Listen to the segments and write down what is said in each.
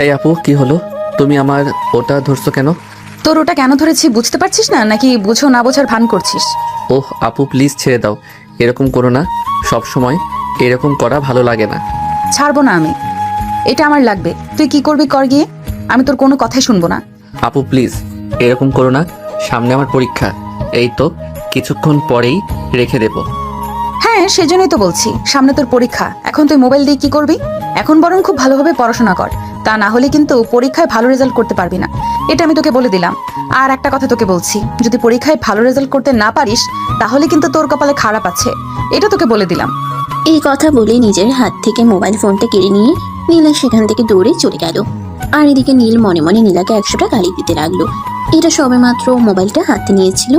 এই আপু, কি হলো? তুমি আমার ওটা ধরছো কেন? তোর ওটা কেন ধরেছি বুঝতে পারছিস না, নাকি বুঝো না বোঝার ভান করছিস? ওহ আপু, প্লিজ ছেড়ে দাও। এরকম করো না। সব সময় এরকম করা ভালো লাগে না। ছাড়বো না আমি। এটা আমার লাগবে, তুই কি করবি কর গিয়ে। আমি তোর কোনো কথাই শুনবো না। আপু প্লিজ, এরকম করো না। সামনে আমার পরীক্ষা। এই তো কিছুক্ষণ পরেই রেখে দেব। হ্যাঁ, সেজন্যই তো বলছি, সামনে তোর পরীক্ষা। এখন তুই মোবাইল দিয়ে কি করবি? এখন বরং খুব ভালোভাবে পড়াশোনা কর, তা না হলে কিন্তু পরীক্ষায় ভালো রেজাল্ট করতে পারবি না। এটা আমি তোকে বলে দিলাম। আর একটা কথা তোকে বলছি, যদি পরীক্ষায় ভালো রেজাল্ট করতে না পারিস, তাহলে কিন্তু তোর কপালে খারাপ আছে। এটা তোকে বলে দিলাম। এই কথা বলে নিজের হাত থেকে মোবাইল ফোনটা কেড়ে নিয়ে নীলা সেখান থেকে দৌড়ে চলে গেল। আর এদিকে নীল মনে মনে নীলাকে 100টা গালি দিতে লাগলো। এটা সবেমাত্র মোবাইলটা হাতে নিয়েছিল,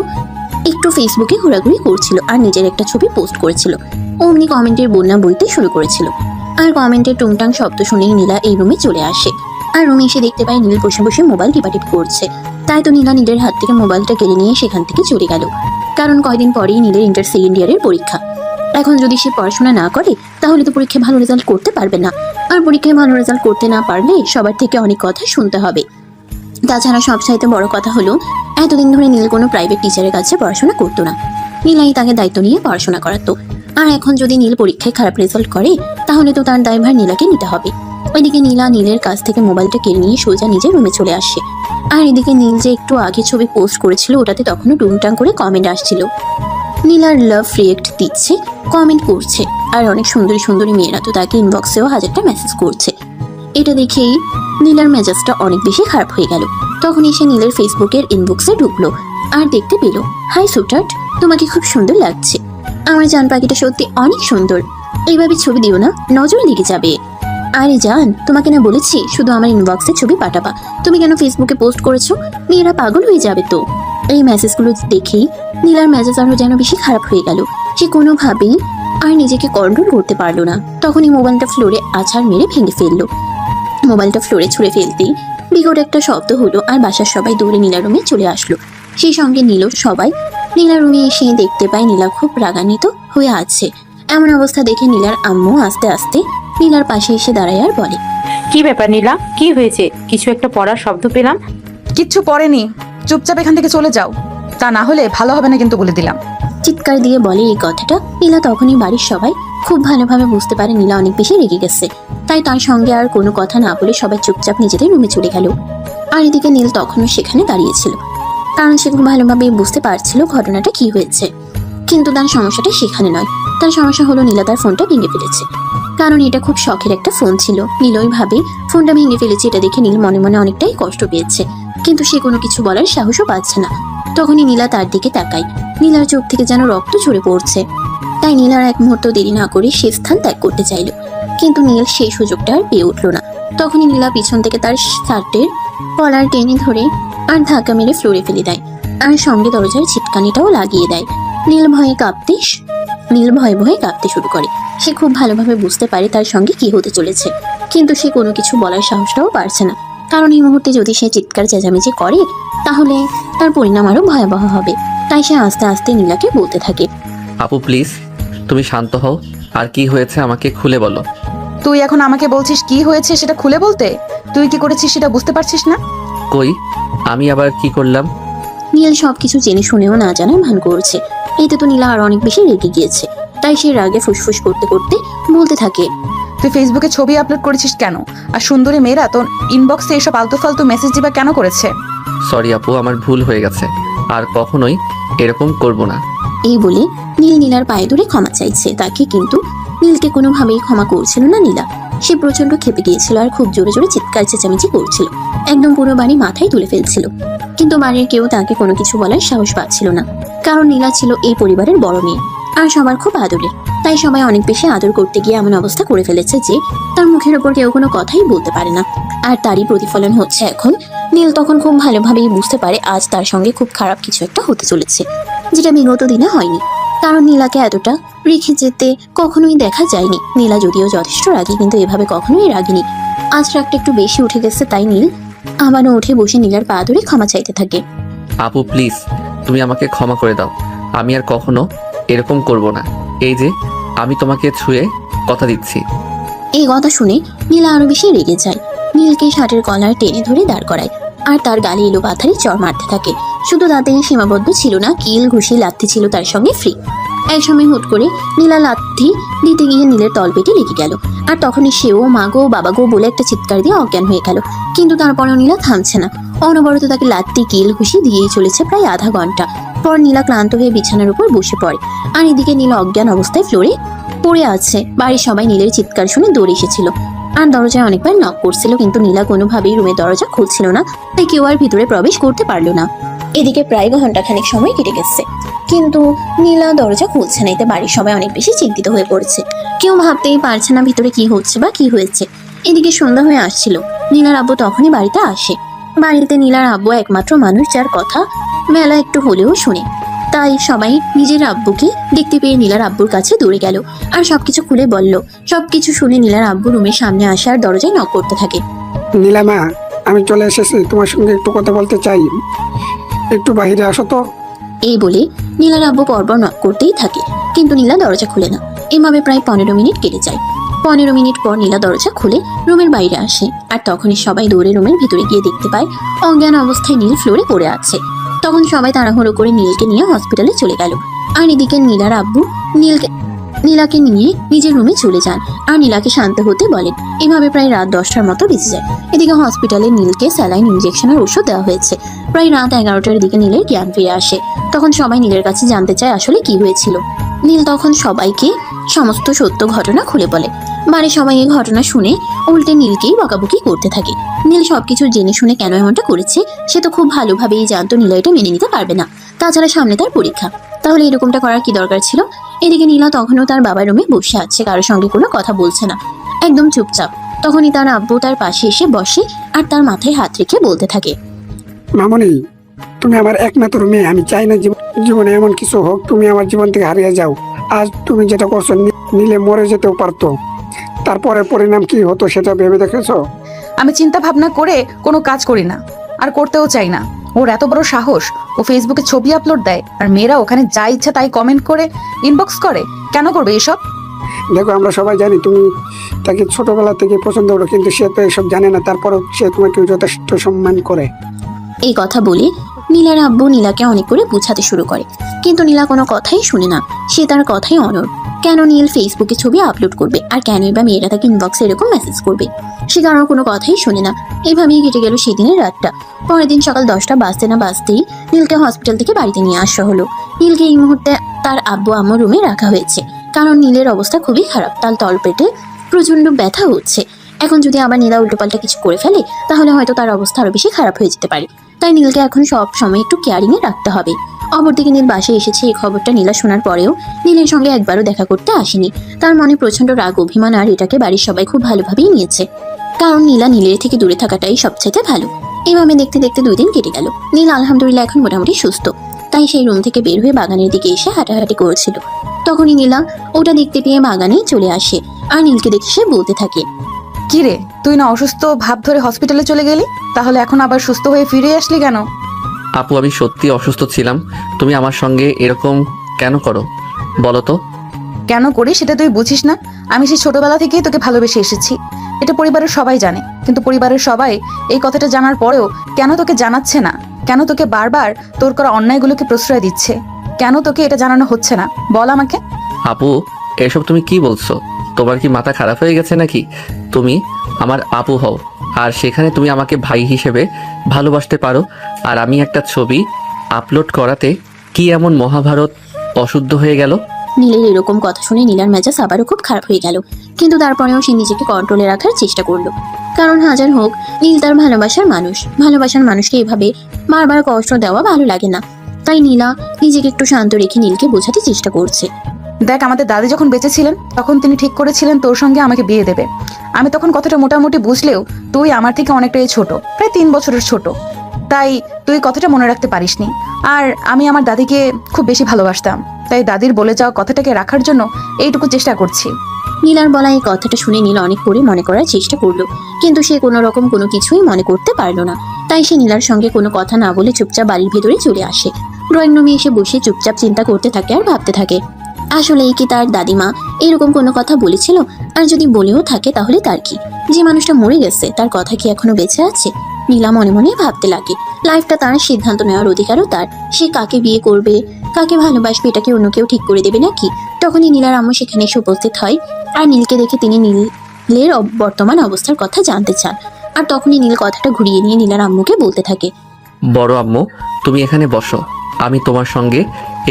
একটু ফেসবুকে ঘোরাঘুরি করছিল আর নিজের একটা ছবি পোস্ট করেছিল। অমনি কমেন্টের বন্যা বইতে শুরু করেছিল। আর কমেন্টের টুংটাং শব্দ শুনেই নীলা এই রুমে চলে আসে। আর রুমে এসে দেখতে পায় নীল বসে বসে মোবাইল টিপাটিপ করছে। তাই তো নীলা নীলের হাত থেকে মোবাইলটা কেড়ে নিয়ে সেখান থেকে চলে গেল। কারণ কয়দিন পরেই নীলের ইন্টার সেকেন্ড ইয়ারের পরীক্ষা। এখন যদি সে পড়াশোনা না করে তাহলে তো পরীক্ষায় ভালো রেজাল্ট করতে পারবে না। আর পরীক্ষায় ভালো রেজাল্ট করতে না পারলে সবার থেকে অনেক কথা শুনতে হবে। তাছাড়া সবচাইতে বড় কথা হলো, এতদিন ধরে নীল কোনো প্রাইভেট টিচারের কাছে পড়াশোনা করতো না। নীলাই তাকে দায়িত্ব নিয়ে পড়াশোনা করাতো। আর এখন যদি নীল পরীক্ষায় খারাপ রেজাল্ট করে তাহলে তো তার দায়ভার নীলাকে নিতে হবে। ওইদিকে নীলা নীলের কাছ থেকে মোবাইলটা কেড়ে নিয়ে সোজা নিজের রুমে চলে আসে। আর এদিকে নীল যে একটু আগে ছবি পোস্ট করেছিল ওটাতে তখনও টুংটাং করে কমেন্ট আসছিল। নীলার লাভ রিয়েক্ট দিচ্ছে, কমেন্ট করছে। আর অনেক সুন্দরী সুন্দরী মেয়েরা তো তাকে ইনবক্সেও হাজারটা মেসেজ করছে। এটা দেখেই নীলার মেজাজটা অনেক বেশি খারাপ হয়ে গেল। তখন এসে নীলের ফেসবুকের ইনবক্সে ঢুকলো আর দেখতে পেল, হাই সুটার্ট, তোমাকে খুব সুন্দর লাগছে। আমার জান পাখিটা সত্যি অনেক সুন্দর। এইভাবে ছবি দিও না, নজর লেগে যাবে। আরে জান, তোমাকে না বলেছি শুধু আমার ইনবক্সে ছবি পাঠাবা, তুমি কেন ফেসবুকে পোস্ট করেছো? মেয়েরা পাগল হয়ে যাবে তো। এই মেসেজগুলো দেখেই নীলার মেজাজ আরো যেন বেশি খারাপ হয়ে গেল। সে কোনোভাবেই আর নিজেকে কন্ট্রোল করতে পারলো না। তখনই মোবাইলটা ফ্লোরে আছাড় মেরে ভেঙে ফেললো। মোবাইলটা ফ্লোরে ছুঁড়ে ফেলতেই বিকট একটা শব্দ হলো আর বাসার সবাই দৌড়ে নীলা রুমে চলে আসলো। সেই সঙ্গে নীলও সবাই নীলা রুমে এসে দেখতে পায় নীলা খুব রাগান্বিত হয়ে আছে। এমন অবস্থা দেখে নীলার আম্মু আস্তে আস্তে নীলার পাশে এসে দাঁড়ায় আর বলে, কি ব্যাপার নীলা, কি হয়েছে? কিছু একটা পড়ার শব্দ পেলাম। কিচ্ছু পড়েনি, চুপচাপ এখান থেকে চলে যাও, তা না হলে ভালো হবে না কিন্তু বলে দিলাম। চিৎকার দিয়ে বলে এই কথাটা। নীলা তখনই বাড়ির সবাই খুব ভালোভাবে বুঝতে পারে নীলা অনেক বেশি রেগে গেছে। তাই তার সঙ্গে আর কোনো কথা না বলে সবাই চুপচাপ নিজেদের রুমে চলে গেল। আর এদিকে নীল তখনও সেখানে দাঁড়িয়েছিল, কারণ সে খুব ভালোভাবে বুঝতে পারছিল ঘটনাটা কি হয়েছে। কিন্তু তার সমস্যাটা সেখানে নয়। তার সমস্যা হলো নীলা তার ফোনটা ভেঙে ফেলেছে। কারণ এটা খুব শখের একটা ফোন ছিল। নীল ওইভাবে ফোনটা ভেঙে ফেলেছে এটা দেখে নীল মনে মনে অনেকটাই কষ্ট পেয়েছে, কিন্তু সে কোনো কিছু বলার সাহসও পাচ্ছে না। তখনই নীলা তার দিকে তাকায়। নীলার চোখ থেকে যেন রক্ত ঝরে পড়ছে। তাই নীলার এক মুহূর্ত দেরি না করে সে স্থান ত্যাগ করতে চাইল, কিন্তু নীল সেই সুযোগটা আর পেয়ে উঠল না। তখনই নীলা পিছন থেকে তার শার্টের কলার টেনে ধরে আর ধাক্কা মেরে ফ্লোরে ফেলে দেয়। আর সঙ্গে দরজার ছিটকানিটাও লাগিয়ে দেয়। নীল ভয়ে ভয়ে কাঁপতে শুরু করে। সে খুব ভালোভাবে বুঝতে পারে তার সঙ্গে কি হতে চলেছে, কিন্তু সে কোনো কিছু বলার সাহসটাও পারছে না। কারণ এই মুহূর্তে যদি সে চিৎকার চেঁচামেচি করে তাহলে তার পরিণাম আরো ভয়াবহ হবে। তাই সে আস্তে আস্তে নীলাকে বলতে থাকে, আপু প্লিজ, তুমি শান্ত হও। আর কি হয়েছে আমাকে খুলে বলো। তুই এখন আমাকে বলছিস কি হয়েছে সেটা খুলে বলতে? তুই কি করেছিস সেটা বুঝতে পারছিস না? কই, আমি আবার কি করলাম? নীল সবকিছু জেনে শুনেও না জানার ভান করছে। এতে তো নীলা আর অনেক বেশি রেগে গিয়েছে। তাই সে রাগে ফুসফুস করতে করতে বলতে থাকে, তুই ফেসবুকে ছবি আপলোড করেছিস কেন? আর সুন্দরী মেয়েরা তোর ইনবক্সে এসব আলতু ফালতু মেসেজ দিবা কেন করেছে? সরি আপু, আমার ভুল হয়ে গেছে। আর কখনোই এরকম করব না। এই বলে নীল নীলার পায়ে ধরে ক্ষমা চাইছে তাকে, কিন্তু নীলকে কোনোভাবেই ক্ষমা করছিল না নীলা। সে প্রচন্ড ক্ষেপে গিয়েছিল আর খুব জোরে জোরে চিৎকার চেঁচামেচি করছিল। একদম পুরো বাড়ি মাথায় তুলে ফেলছিল। কিন্তু বাড়ির কেউ তাকে কোনো কিছু বলার সাহস পাচ্ছিল না, কারণ নীলা ছিল এই পরিবারের বড় মেয়ে আর সবার খুব আদরের। তাই সবাই অনেক বেশি আদর করতে গিয়ে এমন অবস্থা করে ফেলেছে যে তার মুখের ওপর কেউ কোনো কথাই বলতে পারে না। আর তারই প্রতিফলন হচ্ছে এখন। নীল তখন খুব ভালোভাবেই বুঝতে পারে আজ তার সঙ্গে খুব খারাপ কিছু একটা হতে চলেছে, যেটা বিগত দিনে হয়নি। কারণ নীলাকে এতটা রেখে যেতে কখনোই দেখা যায়নি। নীলা যদিও যথেষ্ট রাগী, কিন্তু এভাবে কখনোই রাগিনি। আজ রাগটা একটু বেশি উঠে গেছে। তাই নীল আবারও উঠে বসে নীলার পা ধরে ক্ষমা চাইতে থাকে। আপু প্লিজ, তুমি আমাকে ক্ষমা করে দাও। আমি আর কখনো এরকম করব না। এই যে আমি তোমাকে ছুঁয়ে কথা দিচ্ছি। এই কথা শুনে নীলা আরো বেশি রেগে যায়। নীলকে শার্টের কলার টেনে ধরে দাঁড় করায় আর তার গালে এলো পাথারে চড় মারতে থাকে। শুধু তাতেই সীমাবদ্ধ ছিল না, কিল ঘুষি লাথি ছিল তার সঙ্গে ফ্রি। একসময় হুট করে নীলা লাথি দিতে গিয়ে নীলের তলপেটে লেগে গেল, আর তখনই সেও মা গো বাবা গো বলে একটা চিৎকার দিয়ে অজ্ঞান হয়ে গেল। কিন্তু তারপরেও নীলা থামছে না, অনবরত তাকে লাথি কিল ঘুষি দিয়েই চলেছে প্রায় আধা ঘন্টা। পর নীলা ক্লান্ত হয়ে বিছানার উপর বসে পড়ে, আর এদিকে নীলা অজ্ঞান অবস্থায় ফ্লোরে পড়ে আছে। বাড়ির সবাই নীলের চিৎকার শুনে দৌড়ে এসেছিল আর দরজায় অনেকবার নক করছিল, কিন্তু নীলা কোনোভাবেই রুমের দরজা খুলছিল না, তাই কেউ আর ভিতরে প্রবেশ করতে পারলো না। এদিকে প্রায় ঘন্টাখানেক সময় কেটে গেছে, কিন্তু নীলা দরজা খুলছে না। এতে বাড়ির সবাই অনেক বেশি চিন্তিত হয়ে পড়েছে, কেউ ভাবতেই পারছে না ভিতরে কি হচ্ছে বা কি হয়েছে। এদিকে সন্ধ্যা হয়ে আসছিল, নীলার আব্বু তখনই বাড়িতে আসে। বাড়িতে নীলার আব্বু একমাত্র মানুষ যার কথা মেলা একটু হলেও শুনে, তাই সবাই নিজের আব্বুকে দেখতে পেয়ে নীলার আব্বুর কাছে দৌড়ে গেল আর সবকিছু খুলে বলল। সবকিছু শুনে নীলার আব্বু রুমের সামনে আসে আর দরজায় নক করতে থাকে। নীলামা, আমি চলে এসেছি, তোমার সঙ্গে একটু কথা বলতে চাই, একটু বাইরে আসো তো। এই বলে নীলার আব্বু পরপর নক করতেই থাকে, কিন্তু নীলা দরজা খুলে না। এভাবে প্রায় 15 মিনিট কেটে যায়। 15 মিনিট পর নীলা দরজা খুলে রুমের বাইরে আসে, আর তখনই সবাই দৌড়ে রুমের ভিতরে গিয়ে দেখতে পায় অজ্ঞান অবস্থায় নীল ফ্লোরে পড়ে আছে। তখন সবাই তাড়াহুড়ো করে নীলকে নিয়ে হসপিটালে চলে গেল, আর এদিকে নীলার আব্বু নীলাকে নিয়ে নিজের রুমে চলে যান আর নীলাকে শান্ত হতে বলেন। এভাবে প্রায় রাত 10টার মতো বেজে যায়। এদিকে হসপিটালে নীলকে স্যালাইন ইনজেকশনের ওষুধ দেওয়া হয়েছে। প্রায় রাত 11টার দিকে নীলের জ্ঞান ফিরে আসে। তখন সবাই নীলের কাছে জানতে চায় আসলে কি হয়েছিল। নীল তখন সবাইকে সমস্ত সত্য ঘটনা খুলে বলে। বাড়ির সবাই এই ঘটনা শুনে উল্টে নীলকেই বকাবকি করতে থাকে। নীল সবকিছু জেনে শুনে কেন এমনটা করেছে সে তো খুব ভালোভাবেই জানতো নীলা এটা মেনে নিতে পারবে না। তাছাড়া সামনে তার পরীক্ষা, তাহলে এরকমটা করার কি দরকার ছিল? এদিকে নীলা তখনও তার বাবার রুমে বসে আছে, কারোর সঙ্গে কোনো কথা বলছে না, একদম চুপচাপ। তখনই তার আব্বু তার পাশে এসে বসে আর তার মাথায় হাত রেখে বলতে থাকে, মামনি, তুমি আমার একমাত্র মেয়ে, আমি চাই না জীবনে এমন কিছু হোক তুমি আমার জীবন থেকে হারিয়ে যাও। আজ তুমি যেটা করছো নীলে মরে যেতেও পারতো, তারপরে পরিণাম কি হতো সেটা ভেবে দেখেছো? আমি চিন্তা ভাবনা করে কোনো কাজ করি না, আর করতেও চাই না। ওর এত বড় সাহস, ও ফেসবুকে ছবি আপলোড দেয় আর মেয়েরা ওখানে যা ইচ্ছা তাই কমেন্ট করে ইনবক্স করে। কেন করবে এসব? দেখো, আমরা সবাই জানি তুমি তাকে ছোটবেলা থেকে পছন্দ করো, কিন্তু সে তো এসব জানে না, তারপরেও সে তোমাকে যথেষ্ট সম্মান করে। এই কথা বলে নীলার আব্বু নীলাকে অনেক করে বুঝাতে শুরু করে, কিন্তু নীলা কোনো কথাই শুনে না। সে তার কথাই অনড়। কেন নীল ফেসবুকে ছবি আপলোড করবে, আর কেনই বা মেয়েরা তাকে ইনবক্সে এরকম মেসেজ করবে? সে কারোর কোনো কথাই শুনে না। এভাবেই কেটে গেল সেদিনের রাতটা। পরের দিন সকাল 10টা বাজতে না বাজতেই নীলকে হসপিটাল থেকে বাড়িতে নিয়ে আসা হলো। নীলকে এই মুহূর্তে তার আব্বু আম্মুর রুমে রাখা হয়েছে, কারণ নীলের অবস্থা খুবই খারাপ। তার তলপেটে প্রচন্ড ব্যথা হচ্ছে। এখন যদি আবার নীলা উল্টোপাল্টা কিছু করে ফেলে তাহলে হয়তো তার অবস্থা আরো বেশি খারাপ হয়ে যেতে পারে। তাই নীলকে এখন সব সময় একটু কেয়ারিংয়ে রাখতে হবে। অপরদিকে নীল বাসায় এসেছে। এই খবরটা নীলা শোনার পরেও নীলের সঙ্গে একবারও দেখা করতে আসেনি। তার মনে প্রচন্ড রাগ, অভিমান, আর এটাকে বাড়ির সবাই খুব ভালোভাবেই নিয়েছে, কারণ নীলা নীলের থেকে দূরে থাকাটাই সবচেয়ে ভালো। এভাবে দেখতে দেখতে 2 দিন কেটে গেল। নীল আলহামদুলিল্লাহ এখন মোটামুটি সুস্থ, তাই সেই রুম থেকে বের হয়ে বাগানের দিকে এসে হাঁটাহাঁটি করেছিল। তখনই নীলা ওটা দেখতে পেয়ে বাগানে চলে আসে আর নীলকে দেখে সে বলতে থাকে, কি রে, তুই না অসুস্থ ভাব ধরে হসপিটালে চলে গেলি, তাহলে এখন আবার সুস্থ হয়ে ফিরে আসলি কেন? আপু, আমি সত্যি অসুস্থ ছিলাম। তুমি আমার সঙ্গে এরকম কেন করো বলো তো? কেন করি সেটা তুই বুঝিস না? আমি সেই ছোটবেলা থেকেই তোকে ভালোবেসে এসেছি, এটা পরিবারের সবাই জানে। কিন্তু পরিবারের সবাই এই কথাটা জানার পরেও কেন তোকে জানাচ্ছে না? কেন তোকে বারবার তোর করা অন্যায়গুলোকে প্রশ্রয় দিচ্ছে? কেন তোকে এটা জানানো হচ্ছে না বল আমাকে। আপু, এসব তুমি কি বলছো? তোমার কি মাথা খারাপ হয়ে গেছে নাকি? তুমি আমার আপু হও, আর সেখানে তুমি আমাকে ভাই হিসেবে ভালোবাসতে পারো, আর আমি একটা ছবি আপলোড করাতে কি এমন মহাভারত অশুদ্ধ হয়ে গেল? নীলের এরকম কথা শুনে নীলার মেজাজ আবারও খুব খারাপ হয়ে গেল, কিন্তু তারপরেও সে নিজেকে কন্ট্রোলে রাখার চেষ্টা করলো। কারণ হাজার হোক নীল তার ভালোবাসার মানুষ। ভালোবাসার মানুষকে এভাবে বারবার কষ্ট দেওয়া ভালো লাগে না। তাই নীলা নিজেকে একটু শান্ত রেখে নীলকে বোঝাতে চেষ্টা করছে। দেখ, আমাদের দাদি যখন বেঁচে ছিলেন তখন তিনি ঠিক করেছিলেন তোর সঙ্গে আমাকে বিয়ে দেবে। আমি তখন কথাটা মোটামুটি বুঝলেও তুই আমার থেকে অনেকটাই ছোট, প্রায় 3 বছরের ছোট, তাই তুই কথাটা মনে রাখতে পারিসনি। আর আমি আমার দাদিকে খুব বেশি ভালোবাসতাম, তাই দাদির বলে যাওয়া কথাটাকে রাখার জন্য এইটুকু চেষ্টা করছি। নীলার বলা এই কথাটা শুনে নীলা অনেক করে মনে করার চেষ্টা করলো, কিন্তু সে কোনো রকম কোনো কিছুই মনে করতে পারলো না। তাই সে নীলার সঙ্গে কোনো কথা না বলে চুপচাপ বাড়ির ভেতরে চলে আসে। ড্রয়িং রুমে এসে বসে চুপচাপ চিন্তা করতে থাকে আর ভাবতে থাকে। আসলেই কি তার দাদিমা এরকম কোনো কথা বলেছিল? আর যদি বলেও থাকে তাহলে তার কি? যে মানুষটা মরে গেছে তার কথা কি এখনো বেঁচে আছে? নীলা মনে মনে ভাবতে লাগে, লাইফটা তার, সিদ্ধান্ত নেওয়ার অধিকারও তার। সে কাকে বিয়ে করবে, কাকে ভালোবাসবে, এটা কি অন্য কেউ ঠিক করে দেবে নাকি? তখনই নীলার আম্মু সেখানে এসে উপস্থিত হয়। আর নীলকে দেখে তিনি নীলের বর্তমান অবস্থার কথা জানতে চান। আর তখনই নীল কথাটা ঘুরিয়ে নিয়ে নীলার আম্মুকে বলতে থাকে, বড় আম্মু, তুমি এখানে বসো, আমি তোমার সঙ্গে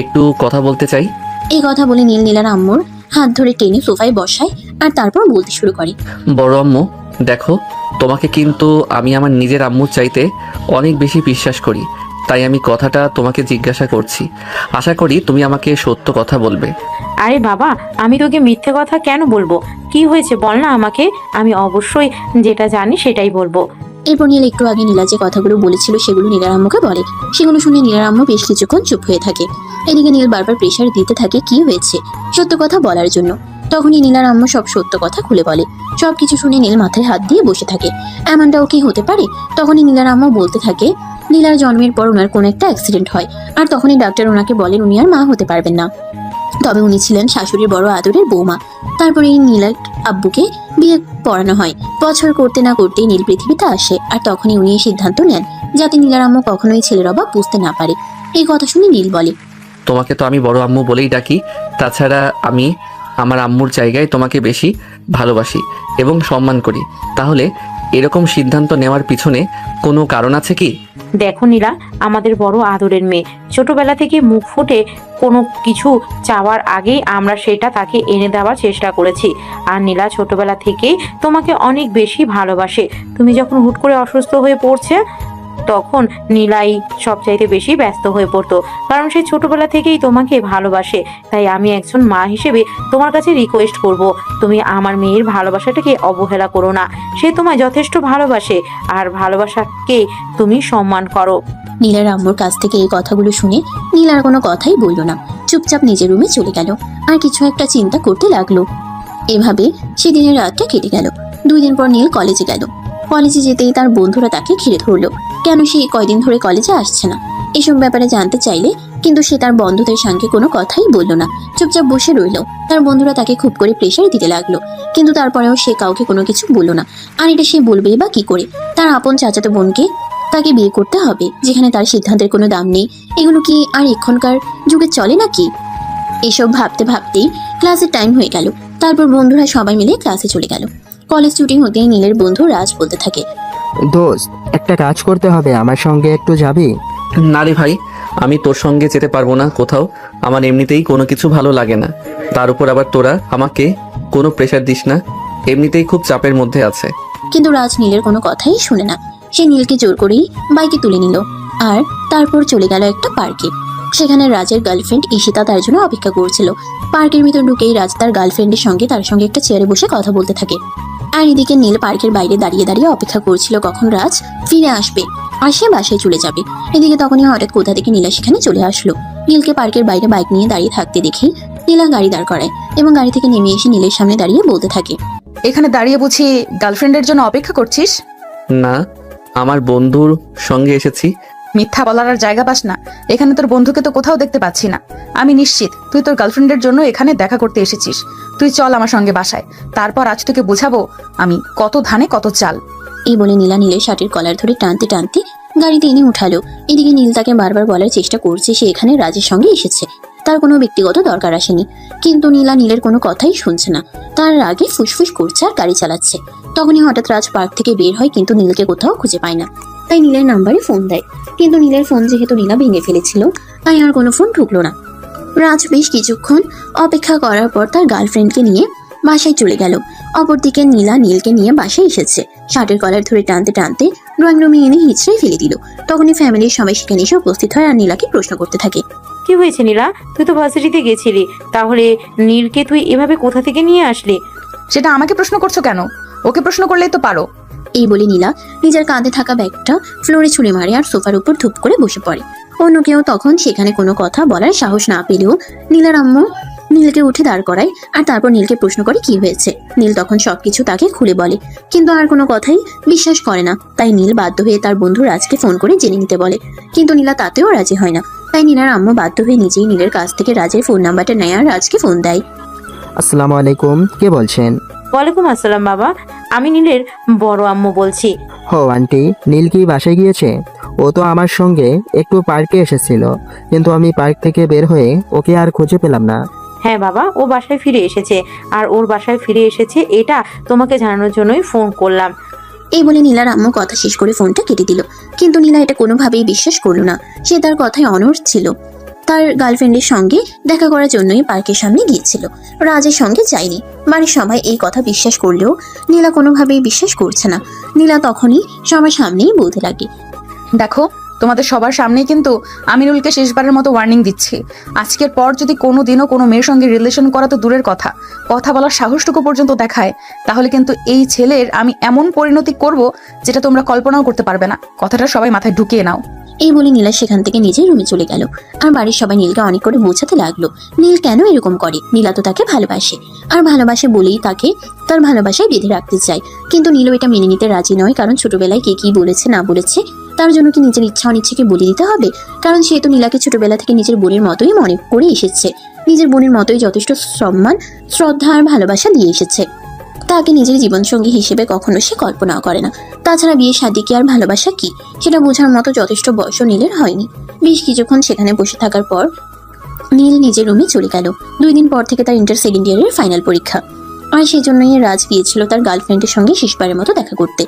একটু কথা বলতে চাই। এই কথা বলে নীল নীলার আম্মুর হাত ধরে টেনে সোফায় বসায় আর তারপর বলতে শুরু করে। বড় আম্মু, দেখো, তোমাকে কিন্তু আমি আমার নিজের আম্মুর চাইতে অনেক বেশি বিশ্বাস করি, তাই আমি কথাটা তোমাকে জিজ্ঞাসা করছি। আশা করি তুমি আমাকে সত্য কথা বলবে। আরে বাবা, আমি তোকে মিথ্যে কথা কেন বলবো? কি হয়েছে বল না আমাকে, আমি অবশ্যই যেটা জানি সেটাই বলবো। এরপর নীল একটু আগে নীলা যে কথাগুলো বলেছিল সেগুলো নীলার আম্মুকে বলে। সেগুলো শুনে নীলার আম্মু বেশ কিছুক্ষণ চুপ হয়ে থাকে। এদিকে নীল বারবার প্রেশার দিতে থাকে কি হয়েছে সত্য কথা বলার জন্য। তখনই নীলার আম্মু সব সত্য কথা খুলে বলে। সবকিছু শুনে নীল মাথায় হাত দিয়ে বসে থাকে। এমনটাও কি হতে পারে? তখনই নীলার আম্মু বলতে থাকে, নীলার জন্মের পর ওনার কোনো একটা অ্যাক্সিডেন্ট হয়, আর তখনই ডাক্তার ওনাকে বলেন উনি আর মা হতে পারবেন না। তবে উনি ছিলেন শাশুড়ির বড় আদরের বৌমা। তারপরে এই নীলার আব্বুকে বিয়ে পড়ানো হয়। বছর করতে না করতেই নীল পৃথিবীতে আসে। আর তখনই উনি এই সিদ্ধান্ত নেন যাতে নীলার আম্মু কখনোই ছেলের অভাব বুঝতে না পারে। এই কথা শুনে নীল বলে, তোমাকে তো আমি বড় আম্মু বলেই ডাকি, তাছাড়া আমি আমার আম্মুর জায়গায় তোমাকে বেশি ভালোবাসি এবং সম্মান করি। তাহলে এরকম সিদ্ধান্ত নেওয়ার পিছনে কোনো কারণ আছে কি? দেখো নীলা, আমাদের বড় আদরের মেয়ে, ছোটবেলা থেকে মুখ ফুটে কোনো কিছু চাওয়ার আগেই আমরা সেটা তাকে এনে দেওয়ার চেষ্টা করেছি। আর নীলা ছোটবেলা থেকেই তোমাকে অনেক বেশি ভালোবাসে। তুমি যখন হুট করে অসুস্থ হয়ে পড়ছে তখন নীলাই সবচাইতে বেশি ব্যস্ত হয়ে পড়তো, কারণ সে ছোটবেলা থেকেই তোমাকে ভালোবাসে। তাই আমি একজন মা হিসেবে তোমার কাছে রিকোয়েস্ট করব, তুমি আমার মেয়ের ভালোবাসাটাকে অবহেলা করো না। সে তোমায় যথেষ্ট ভালোবাসে, আর ভালোবাসাকে তুমি সম্মান করো। নীলার আম্মুর কাছ থেকে এই কথাগুলো শুনে নীল আর কোনো কথাই বলল না। চুপচাপ নিজের রুমে চলে গেল আর কিছু একটা চিন্তা করতে লাগলো। এভাবে সেদিনের রাতটা কেটে গেল। 2 দিন পর নীল কলেজে গেল। কলেজে যেতেই তার বন্ধুরা তাকে ঘিরে ধরলো। কেন সে কয়দিন ধরে কলেজে আসছে না এসব ব্যাপারে জানতে চাইলে কিন্তু সে তার বন্ধুদের সঙ্গে কোনো কথাই বলল না। চুপচাপ বসে রইল। তার বন্ধুরা তাকে খুব করে প্রেশার দিতে লাগলো, কিন্তু তারপরেও সে কাউকে কোনো কিছু বলল না। আর এটা সে বলবেই বা কি করে? তার আপন চাচাতো বোনকে তাকে বিয়ে করতে হবে, যেখানে তার সিদ্ধান্তের কোনো দাম নেই। এগুলো কি আর এখনকার যুগে চলে নাকি? এসব ভাবতে ভাবতেই ক্লাসের টাইম হয়ে গেল। তারপর বন্ধুরা সবাই মিলে ক্লাসে চলে গেল। কলেজ ছুটি হতেই নীলের বন্ধু রাজ বলতে থাকে, দোস্ত, একটা কাজ করতে হবে, আমার সঙ্গে একটু যাবি? না রে ভাই, আমি তোর সঙ্গে যেতে পারবো না কোথাও। আমার এমনিতেই কোনো কিছু ভালো লাগে না, তার উপর আবার তোরা আমাকে কোনো প্রেশার দিস না, এমনিতেই খুব চাপের মধ্যে আছে। কিন্তু রাজ নীলের কোনো কথাই শুনে না। সে নীলকে জোর করেই বাইকে তুলে নিল আর তারপর চলে গেল একটা পার্কে। সেখানে রাজের গার্লফ্রেন্ড ঈশিতা তার জন্য অপেক্ষা করছিল। পার্কের ভিতর ঢুকেই রাজ তার গার্লফ্রেন্ডের সঙ্গে তার সঙ্গে একটা চেয়ারে বসে কথা বলতে থাকে। আর এদিকে নীল পার্কের বাইরে দাঁড়িয়ে দাঁড়িয়ে অপেক্ষা করছিল কখন রাজ ফিরে আসবে আর সে বাসায় চলে যাবে। এদিকে তখনই হঠাৎ কোথা থেকে নীলা সেখানে চলে আসলো। নীলকে পার্কের বাইরে বাইক নিয়ে দাঁড়িয়ে থাকতে দেখে নীলা গাড়ি দাঁড় করায় এবং গাড়ি থেকে নেমে এসে নীলের সামনে দাঁড়িয়ে বলতে থাকে, এখানে দাঁড়িয়ে বুঝি গার্লফ্রেন্ডের জন্য অপেক্ষা করছিস? না, আমার বন্ধুর সঙ্গে এসেছি। মিথ্যা বলার আর জায়গা পাস না। এখানে তোর বন্ধুকে তো কোথাও দেখতে পাচ্ছি না। আমি নিশ্চিত তুই তোর গার্লফ্রেন্ডের জন্য এখানে দেখা করতে এসেছিস। তুই চল আমার সঙ্গে বাসায়, তারপর আজ তোকে বুঝাবো আমি কত ধানে কত চাল। এই বলে নীলা নীলের শার্টের কলার ধরে টানতে টানতে গাড়িতে এনে উঠালো। এদিকে নীল তাকে বারবার বলার চেষ্টা করছে সে এখানে রাজের সঙ্গে এসেছে, তার কোনো ব্যক্তিগত দরকার আসেনি। কিন্তু নীলা নীলের কোনো কথাই শুনছে না। তার আগে ফুসফুস করছে আর গাড়ি চালাচ্ছে। তখনই হঠাৎ রাজ পার্ক থেকে বের হয়, কিন্তু নীলকে কোথাও খুঁজে পায় না। তাই নীলের নাম্বারে ফোন দেয়, কিন্তু নীলের ফোন যেহেতু নীলা ভেঙে ফেলেছিল তাই আর কোনো ফোন ঢুকলো না। রাজ বেশ কিছুক্ষণ অপেক্ষা করার পর তার গার্লফ্রেন্ডকে নিয়ে বাসায় চলে গেল। অপরদিকে নীলা নীলকে নিয়ে বাসায় এসেছে। শার্টের কলার ধরে টানতে টানতে ড্রয়িং রুমে এনে হিচড়ে ফেলে দিল। তখনই ফ্যামিলির সবাই সেখানে এসে উপস্থিত হয় আর নীলাকে প্রশ্ন করতে থাকে, কি হয়েছে নীলা? তুই তো ভার্সিটিতে গেছিলি, তাহলে নীলকে তুই এভাবে কোথা থেকে নিয়ে আসলি? সেটা আমাকে প্রশ্ন করছো কেন? ওকে প্রশ্ন করলেই তো পারো। এই বলে নীলা নিজের কাঁধে থাকা ব্যাগটা ফ্লোরে ছুঁড়ে মারে আর সোফার উপর ধুপ করে বসে পড়ে। অন্য কেউ তখন সেখানে কোনো কথা বলার সাহস না পেলেও নীলার আম্মু নীলকে উঠে দাঁড় করায় আর তারপর নীলকে প্রশ্ন করে কি হয়েছে। নীল তখন সবকিছু তাকে খুলে বলে, কিন্তু আর কোনো কথাই বিশ্বাস করে না। তাই নীল বাধ্য হয়ে তার বন্ধু রাজকে ফোন করে জেনে নিতে বলে, কিন্তু নীলা তাতেও রাজি হয় না। তাই নীলার আম্মু বাধ্য হয়ে নিজেই নীলের কাছ থেকে রাজের ফোন নাম্বারটা নেয় আর রাজকে ফোন দেয়। আসসালামু আলাইকুম, কে বলছেন? ওয়ালাইকুম আসসালাম বাবা, আমি নীলের বড় আম্মু বলছি। হো আন্টি, নীল কি বাসায় গিয়েছে? ও তো আমার সঙ্গে একটু পার্কে এসেছিল, কিন্তু আমি পার্ক থেকে বের হয়ে ওকে আর খুঁজে পেলাম না। হ্যাঁ বাবা, ও বাসায় ফিরে এসেছে, আর ওর বাসায় ফিরে এসেছে এটা তোমাকে জানানোর জন্যই ফোন করলাম। এই বলে নীলার আম্মু কথা শেষ করে ফোনটা কেটে দিল। কিন্তু নীলা এটা কোনোভাবেই বিশ্বাস করলো না। সে তার কথায় অনড় ছিল। তার গার্লফ্রেন্ডের সঙ্গে দেখা করার জন্যই পার্কের সামনে গিয়েছিল, রাজের সঙ্গে যায়নি। বাড়ির সবাই এই কথা বিশ্বাস করলেও নীলা কোনোভাবেই বিশ্বাস করছে না। নীলা তখনই সবার সামনেই বলতে লাগে, দেখো, তোমাদের সবার সামনেই কিন্তু আমিনুলকে শেষবারের মতো ওয়ার্নিং দিচ্ছি। আজকের পর যদি কোনো দিনও কোনো মেয়ের সঙ্গে রিলেশন করা তো দূরের কথা, কথা বলার সাহসটুকু পর্যন্ত দেখায়, তাহলে কিন্তু এই ছেলের আমি এমন পরিণতি করব যেটা তোমরা কল্পনাও করতে পারবে না। কথাটা সবাই মাথায় ঢুকিয়ে নাও। এই বলে নীলা সেখান থেকে নিজের রুমে চলে গেল। আর বাড়ির সবাই নীলকে অনেক করে বোঝাতে লাগলো নীল কেন এরকম করে। নীলা তো তাকে ভালোবাসে, আর ভালোবাসে বলেই তাকে তার ভালোবাসায় বেঁধে রাখতে চায়। কিন্তু নীলও এটা মেনে নিতে রাজি নয়, কারণ ছোটবেলায় কে কি বলেছে না বলেছে তার জন্য কি নিজের ইচ্ছা অনিচ্ছাকে বলে দিতে হবে? কারণ সে তো নীলাকে ছোটবেলা থেকে নিজের বোনের মতোই মনে করে এসেছে, নিজের বোনের মতোই যথেষ্ট সম্মান, শ্রদ্ধা আর ভালোবাসা দিয়ে এসেছে। তাকে নিজের জীবনসঙ্গী হিসেবে কখনো সে কল্পনাও করে না। তাছাড়া বিয়ে শাদী কি আর ভালোবাসা কি, সেটা বোঝার মতো যথেষ্ট বয়সও নীলের হয়নি। বেশ কিছুক্ষণ সেখানে বসে থাকার পর নীল নিজের রুমে চলে গেল। 2 দিন পর থেকে তার ইন্টার সেকেন্ড ইয়ারের ফাইনাল পরীক্ষা, আর সেই জন্যই রাজ গিয়েছিল তার গার্লফ্রেন্ডের সঙ্গে শেষবারের মতো দেখা করতে।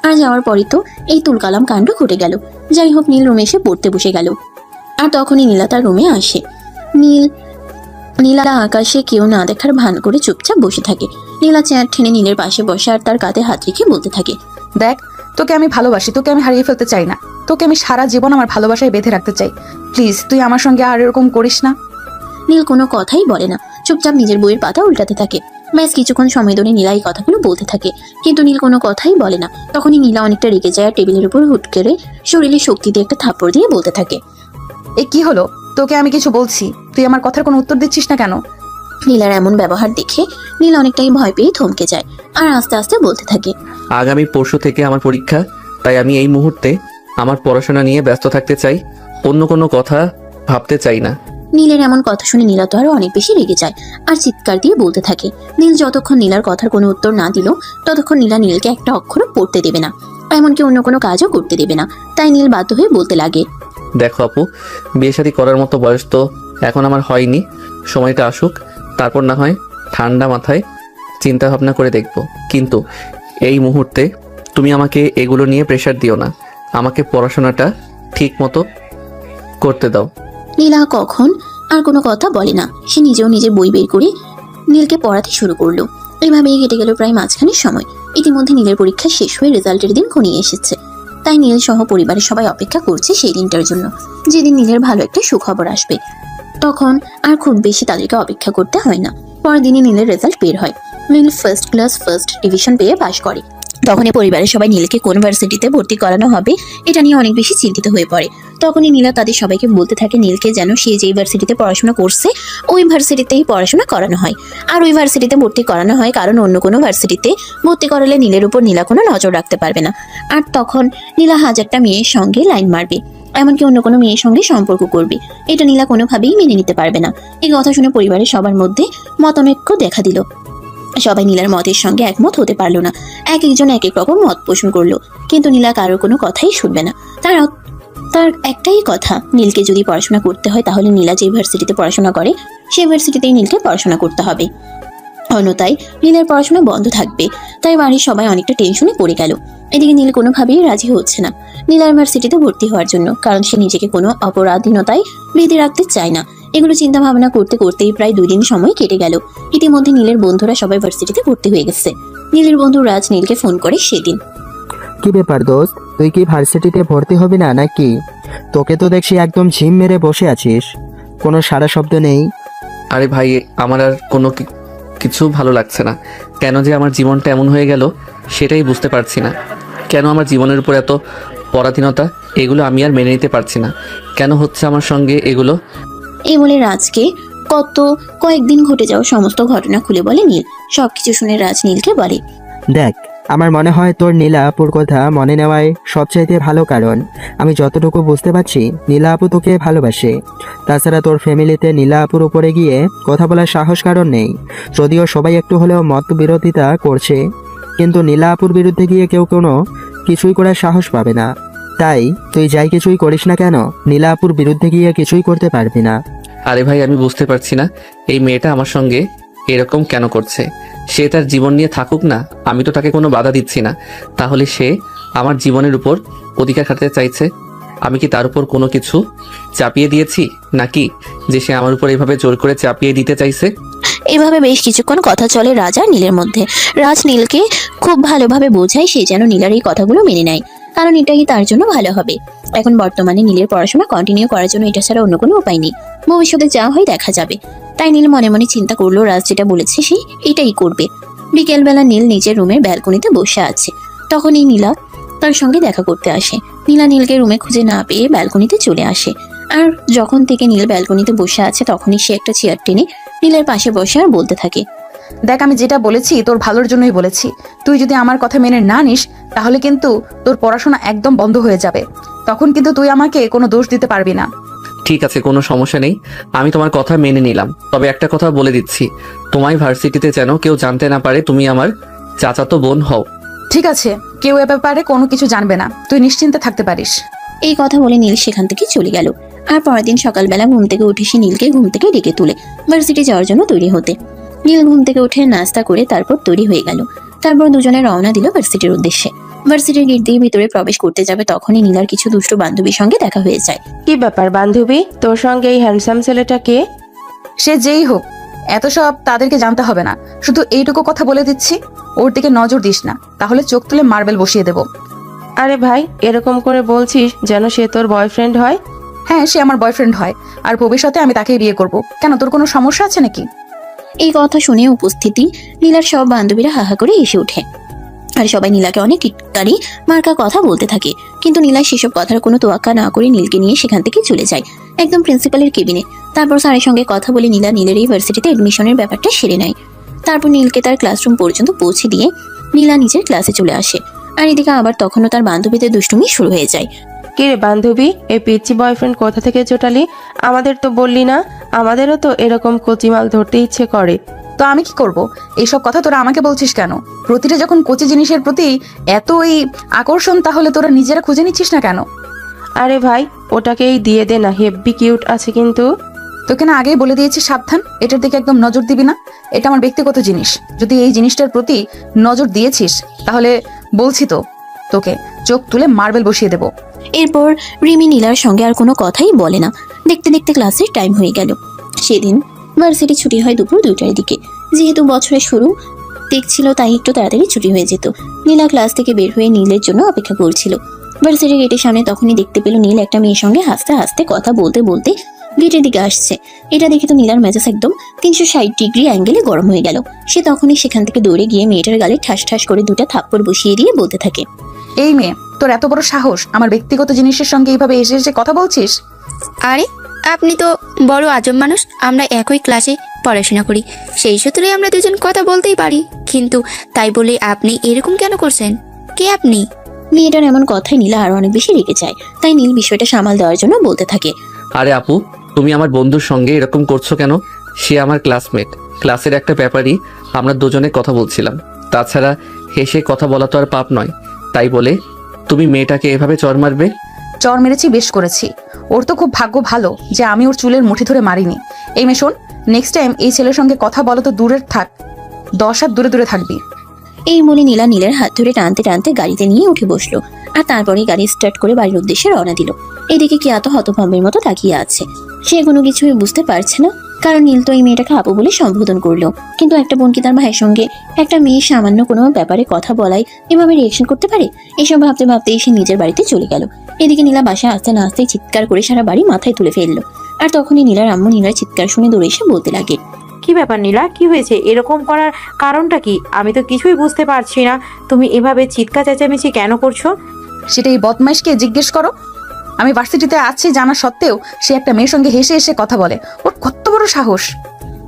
আর যাওয়ার পরই তো এই তুলকালাম কাণ্ড ঘটে গেল। যাই হোক, নীল রুমে এসে পড়তে বসে গেল। আর তখনই নীলা তার রুমে আসে। নীলা আকাশে কেউ না দেখার ভান করে চুপচাপ বসে থাকে। নীলা চেয়ার টেনে নীলের পাশে বসে আর তার কাঁধে হাত রেখে বলতে থাকে, দেখ, তোকে আমি ভালোবাসি, তোকে আমি হারিয়ে ফেলতে চাই না। তোকে আমি সারা জীবন আমার ভালোবাসায় বেঁধে রাখতে চাই। প্লিজ তুই আমার সঙ্গে আর এরকম করিস না। নীল কোনো কথাই বলে না, চুপচাপ নিজের বইয়ের পাতা উল্টাতে থাকে। ব্যাস কিছুক্ষণ সময় ধরে নীলা এই কথাগুলো বলতে থাকে, কিন্তু নীল কোনো কথাই বলে না। তখনই নীলা অনেকটা রেগে যায় আর টেবিলের উপর হুট করে শরীরে শক্তি দিয়ে একটা থাপ্পড় দিয়ে বলতে থাকে, এ কি হলো? তোকে আমি কিছু বলছি, তুই আমার কথার কোনো উত্তর দিচ্ছিস না কেন? নীলার এমন ব্যবহার দেখে নীল অনেকটাই ভয় পেয়ে থমকে যায় আর আস্তে আস্তে বলতে থাকে, আগামী পরশু থেকে আমার পরীক্ষা, তাই আমি এই মুহূর্তে আমার পড়াশোনা নিয়ে ব্যস্ত থাকতে চাই, অন্য কোনো কথা ভাবতে চাই না। নীলের এমন কথা শুনে নীলা তো আরো অনেক বেশি রেগে যায় আর চিৎকার দিয়ে বলতে থাকে। নীল যতক্ষণ নীলার কথার কোনো উত্তর না দিল ততক্ষণ নীলা নীলকে একটা অক্ষরও পড়তে দেবে না, এমনকি অন্য কোনো কাজও করতে দেবে না। তাই নীল বাধ্য হয়ে বলতে লাগে, দেখো আপু, বিয়ে শাদী করার মতো বয়স তো এখন আমার হয়নি, সময়টা আসুক, তারপর না হয় ঠান্ডা মাথায় চিন্তা ভাবনা করে দেখব। কিন্তু এই মুহূর্তে তুমি আমাকে এগুলো নিয়ে প্রেশার দিও না, আমাকে পড়াশোনাটা ঠিক মতো করতে দাও। নীলা কখন আর কোনো কথা বলে না। সে নিজেও নিজের বই বের করে নীলকে পড়াতে শুরু করলো। এইভাবেই কেটে গেল প্রায় মাঝখানের সময়। ইতিমধ্যে নীলের পরীক্ষা শেষ হয়ে রেজাল্টের দিন ঘনিয়ে এসেছে। তাই নীল সহ পরিবারের সবাই অপেক্ষা করছে সেই দিনটার জন্য, যেদিন নীলের ভালো একটা সুখবর আসবে। তখন আর খুব বেশি তাদেরকে অপেক্ষা করতে হয় না। পরের দিনই নীলের রেজাল্ট বের হয়। নীল ফার্স্ট ক্লাস ফার্স্ট ডিভিশন পেয়ে পাশ করে। তখনই পরিবারের সবাই নীলকে কোন ভার্সিটিতে ভর্তি করানো হবে এটা নিয়ে অনেক বেশি চিন্তিত হয়ে পড়ে। তখনই নীলা তাদের সবাইকে বলতে থাকে নীলকে যেন সে যেই ভার্সিটিতে পড়াশোনা করছে ওই ভার্সিটিতেই পড়াশোনা করানো হয়, আর ওই ভার্সিটিতে ভর্তি করানো হয় কারণ অন্য কোনো ভার্সিটিতে ভর্তি করালে নীলের উপর নীলা কোনো নজর রাখতে পারবে না। আর তখন নীলা 1000টা মেয়ের সঙ্গে লাইন মারবে, এমনকি অন্য কোনো মেয়ের সঙ্গে সম্পর্ক করবে। এটা নীলা কোনোভাবেই মেনে নিতে পারবে না। এই কথা শুনে পরিবারের সবার মধ্যে মতানৈক্য দেখা দিল। সবাই নীলার মতের সঙ্গে একমত হতে পারলো না। এক একজন এক এক রকম মত পোষণ করলো, কিন্তু নীলা কারোর কোনো কথাই শুনবে না। তার একটাই কথা, নীলকে যদি পড়াশোনা করতে হয় তাহলে নীলা যে ভার্সিটিতে পড়াশোনা করে সেই ভার্সিটিতেই নীলকে পড়াশোনা করতে হবে, অন্যথায় নীলের পড়াশোনা বন্ধ থাকবে। তাই বাড়ির সবাই অনেকটা টেনশনে পড়ে গেল। এদিকে নীল কোনোভাবেই রাজি হচ্ছে না নীলার ভার্সিটিতে ভর্তি হওয়ার জন্য, কারণ সে নিজেকে কোনো অপরাধীনতায় বেঁধে রাখতে চায় না। এগুলো চিন্তা ভাবনা করতে করতেই প্রায় 2 দিন সময় কেটে গেল। ইতিমধ্যে নীলের বন্ধুরা সবাই ভার্সিটিতে ভর্তি হয়ে গেছে। নীলের বন্ধু রাজ নীলকে ফোন করে সেদিন, কি ব্যাপার দোস্ত, তুই কি ভার্সিটিতে ভর্তি হবি না নাকি? তোকে তো দেখছি একদম ঝিম মেরে বসে আছিস, কোনো সারা শব্দ নেই। আরে ভাই, আমার আর কোনো কিছু ভালো লাগছে না। কেন যে আমার জীবনটা এমন হয়ে গেল সেটাই বুঝতে পারছি না। কেন আমার জীবনের উপর এত পরাধীনতা, এগুলো আমি আর মেনে নিতে পারছি না। কেন হচ্ছে আমার সঙ্গে এগুলো? এই বলে রাজকে কয়েকদিন ঘটে যাওয়া সমস্ত ঘটনা খুলে বলে নীল। সবকিছু শুনে রাজ নীলকে বলে, দেখ, আমার মনে হয় তোর নীলা আপুর কথা মনে নেওয়াই সবচাইতে ভালো, কারণ আমি যতটুকু বুঝতে পারছি নীলা আপু তোকে ভালোবাসে। তাছাড়া তোর ফ্যামিলিতে নীলা আপুর উপরে গিয়ে কথা বলার সাহস কারণ নেই। যদিও সবাই একটু হলেও মত বিরোধিতা করছে, কিন্তু নীলা আপুর বিরুদ্ধে গিয়ে কেউ কোনো কিছুই করার সাহস পাবে না। তাই তুই যাই কিছুই করিস না কেন, নীলা আপুর বিরুদ্ধে গিয়ে কিছুই করতে পারবি না। আরে ভাই, আমি বুঝতে পারছি না এই মেয়েটা আমার সঙ্গে এরকম কেন করছে। সে তার জীবন নিয়ে থাকুক না, আমি তো তাকে কোনো বাধা দিচ্ছি না। তাহলে সে আমার জীবনের উপর অধিকার খাটাতে চাইছে। আমি কি তার উপর কোনো কিছু চাপিয়ে দিয়েছি নাকি যে সে আমার উপর এভাবে জোর করে চাপিয়ে দিতে চাইছে? এভাবে বেশ কিছুক্ষণ কথা চলে রাজ আর নীলের মধ্যে। রাজ নীলকে খুব ভালোভাবে বোঝায় সে যেন নীলার এই কথাগুলো মেনে নেয়, কারণ এটাই তার জন্য ভালো হবে। এখন বর্তমানে নীলের পড়াশোনা কন্টিনিউ করার জন্য এটা ছাড়া অন্য কোনো উপায় নেই। ভবিষ্যতে যা হয় দেখা যাবে। তাই নীল মনে মনে চিন্তা করলো রাজ যেটা বলেছে সে এটাই করবে। বিকেলবেলা নীল নিজের রুমের ব্যালকনিতে বসে আছে। তখনই নীলা তার সঙ্গে দেখা করতে আসে। নীলা নীলকে রুমে খুঁজে না পেয়ে ব্যালকনিতে চলে আসে। আর যখন থেকে নীল ব্যালকনিতে বসে আছে তখনই সে একটা চেয়ার টেনে নীলের পাশে বসে আর বলতে থাকে, দেখ, আমি যেটা বলেছি তোর ভালোর জন্যই বলেছি। তুই যদি আমার কথা মেনে না নিস তাহলে কিন্তু তোর পড়াশোনা একদম বন্ধ হয়ে যাবে। তখন কিন্তু তুই আমাকে কোনো দোষ দিতে পারবি না। ঠিক আছে, কোনো সমস্যা নেই, আমি তোমার কথা মেনে নিলাম। তবে একটা কথা বলে দিচ্ছি, তোমায় ভার্সিটিতে যেন কেউ জানতে না পারে তুমি আমার চাচাতো বোন হও। ঠিক আছে, কেউ এ ব্যাপারে কোনো কিছু জানবে না, তুই নিশ্চিন্তে থাকতে পারিস। এই কথা বলে নীল সেখান থেকে চলে গেল। আর পরের দিন সকালবেলা ঘুম থেকে উঠে সে নীলকে ঘুম থেকে ডেকে তুলে ভার্সিটি যাওয়ার জন্য তৈরি হতে। নীল ঘুম থেকে উঠে নাস্তা করে তারপর তৈরি হয়ে গেল। তারপর দুজনে রওনা দিল ভার্সিটির উদ্দেশ্যে। ভার্সিটির গেট দিয়ে ভিতরে প্রবেশ করতে যাবে তখনই নীলার কিছু দুষ্ট বান্ধবীর সঙ্গে দেখা হয়ে যায়। কি ব্যাপার বান্ধবী, তোর সঙ্গে এই হ্যান্ডসাম ছেলেটা কে? সে যেই হোক, এত সব তাদেরকে জানতে হবে না। শুধু এইটুকু কথা বলে দিচ্ছি, ওর দিকে নজর দিস না, তাহলে চোখ তুলে মার্বেল বসিয়ে দেব। আরে ভাই, এরকম করে বলছিস যেন সে তোর বয়ফ্রেন্ড হয়। হ্যাঁ, সে আমার বয়ফ্রেন্ড হয়, আর ভবিষ্যতে আমি তাকেই বিয়ে করব। কেন, তোর কোনো সমস্যা আছে নাকি? এই কথা শুনে উপস্থিতি নীলার সব বান্ধবীরা হাহা করে এসে ওঠে। আর সবাই নীলাকে অনেক টিটকারি মার্কা কথা বলতে থাকে। কিন্তু নীলা সেসব কথার কোনো তোয়াক্কা না করে নীলকে নিয়ে সেখান থেকে চলে যায় একদম প্রিন্সিপালের কেবিনে। তারপর স্যারের সঙ্গে কথা বলে নীলা নীলের এই ভার্সিটিতে এডমিশনের ব্যাপারটা সেরে নেয়। তারপর নীলকে তার ক্লাসরুম পর্যন্ত পৌঁছে দিয়ে নীলা নিজের ক্লাসে চলে আসে। আর এদিকে আবার তখনও তার বান্ধবীদের দুষ্টুমি শুরু হয়ে যায়। কে রে বান্ধবী, এই পিচ্চি বয়ফ্রেন্ড কোথা থেকে জোটালি? আমাদের তো বললি না। আমাদেরও তো এরকম কচিমাল ধরতে ইচ্ছে করে। তো আমি কি করব? এইসব কথা তোরা আমাকে বলছিস কেন? প্রতিটা যখন কচি জিনিসের প্রতি এতই আকর্ষণ, তাহলে তোরা নিজেরা খুঁজে নিচ্ছিস না কেন? আরে ভাই, ওটাকেই দিয়ে দে না, হেব্বি কিউট আছে কিন্তু। তোকে না আগেই বলে দিয়েছি সাবধান, এটার দিকে একদম নজর দিবি না। এটা আমার ব্যক্তিগত জিনিস। যদি এই জিনিসটার প্রতি নজর দিয়েছিস তাহলে বলছি তো তোকে চোখ তুলে মার্বেল বসিয়ে দেব। এরপর রিমি নীলার সঙ্গে আর কোনো কথাই বলে না। দেখতে দেখতে ক্লাসের টাইম হয়ে গেল। সেদিন ভার্সিটি ছুটি হয় দুপুর 2টার দিকে। যেহেতু বছরের শুরু দেখছিল তাই একটু তাড়াতাড়ি ছুটি হয়ে যেত। নীলা ক্লাস থেকে বের হয়ে নীলের জন্য অপেক্ষা করছিল। ভার্সিটির গেটের সামনে তখনই দেখতে পেল নীল একটা মেয়ের সঙ্গে হাসতে হাসতে কথা বলতে বলতে গেটের দিকে আসছে। এটা দেখে তো নীলার মেজাজ একদম 360 ডিগ্রি অ্যাঙ্গেলে গরম হয়ে গেল। সে তখনই সেখান থেকে দৌড়ে গিয়ে মেয়েটার গালে ঠাস ঠাস করে 2টা থাপ্পড় বসিয়ে দিয়ে বলতে থাকে, এই মেয়ে, তোর এত বড় সাহস আমার ব্যক্তিগত জিনিসের সঙ্গে এইভাবে এসে এসে কথা বলছিস? আরে আপনি তো বড় আজব মানুষ। আমরা একই ক্লাসে পড়াশোনা করি, সেই সূত্রে আমরা দুজন কথা বলতেই পারি, কিন্তু তাই বলে আপনি এরকম কেন করছেন? কে আপনি? মেয়েটার এমন কথায় নীলা আরো অনেক বেশি রেগে যায়। তাই নীল বিষয়টা সামাল দেওয়ার জন্য বলতে থাকে, আরে আপু, তুমি আমার বন্ধুর সঙ্গে এরকম করছো কেন? সে আমার ক্লাসমেট। ক্লাসের একটা ব্যাপারই আমরা দুজনে কথা বলছিলাম। তাছাড়া হেসে কথা বলা তো আর পাপ নয়। তাই বলে তুমি মেয়েটাকে এভাবে চড় মারবে? চর মেরেছি, বেশ করেছি। ওর তো খুব ভাগ্য ভালো যে আমি ওর চুলের মুঠি ধরে মারিনি। এই মেয়ে শোন, নেক্সট টাইম এই ছেলের সঙ্গে কথা বলো তো দূরের থাক, 10 হাত দূরে দূরে থাকবি। এই বলে নীলা নীলের হাত ধরে টানতে টানতে গাড়িতে নিয়ে উঠে বসলো। আর তারপরে গাড়ি স্টার্ট করে বাড়ির উদ্দেশ্যে রওনা দিল। এদিকে কি এত হতভম্বের মতো তাকিয়ে আছে। সে কোনো কিছুই বুঝতে পারছে না, কারণ নীল তো এই মেয়েটাকে আপু বলে সম্বোধন করলো। কিন্তু একটা বোন কি তার ভাইয়ের সঙ্গে একটা মেয়ে সামান্য কোনো ব্যাপারে কথা বলায় এভাবে রিয়েকশন করতে পারে? এসব ভাবতে ভাবতে সে নিজের বাড়িতে চলে গেল। এদিকে নীলা বাসায় আসতে না আসতেই চিৎকার করে সারা বাড়ি মাথায় তুলে ফেললো। আর তখনই নীলার আম্মু নীলার চিৎকার শুনে দৌড়ে এসে বলতে লাগে, কি ব্যাপার নীলা, কি হয়েছে? এরকম করার কারণটা কি? আমি তো কিছুই বুঝতে পারছি না। তুমি এভাবে চিৎকার চেঁচামেচি কেন করছো? সেটা এই বদমাইশকে জিজ্ঞেস করো। আমি ভার্সিটিতে আছি জানা সত্ত্বেও সে একটা মেয়ের সঙ্গে হেসে হেসে কথা বলে। ওর কত বড় সাহস!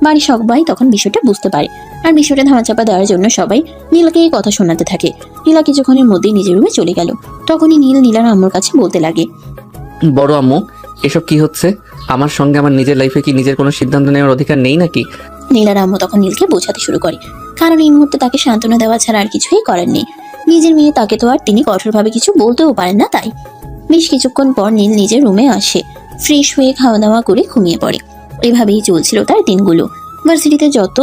বাড়ির সবাই তখন বিষয়টা বুঝতে পারে। আর আর বিষয়টা ধামাচাপা দেওয়ার জন্য সবাই নীলাকে এই কথা শোনাতে থাকে। নীলা কিছুক্ষণের মধ্যেই নিজের রুমে চলে গেল। তখনই নীল নীলার আম্মুর কাছে বলতে লাগে, বড় আম্মু, এসব কি হচ্ছে? আমার সঙ্গে আমার নিজের লাইফে কি নিজের কোনো সিদ্ধান্ত নেওয়ার অধিকার নেই নাকি? নীলার আম্মু তখন নীলকে বোঝাতে শুরু করে, কারণ এই মুহূর্তে তাকে সান্ত্বনা দেওয়া ছাড়া আর কিছুই করার নেই। নিজের মেয়ে তাকে তো আর তিনি কঠোরভাবে কিছু বলতেও পারেন না। তাই বেশ কিছুক্ষণ পর নীল নিজের রুমে আসে, ফ্রেশ হয়ে খাওয়া দাওয়া করে ঘুমিয়ে পড়ে। এভাবেই চলছিল তার দিনগুলো। ভার্সিটিতে যত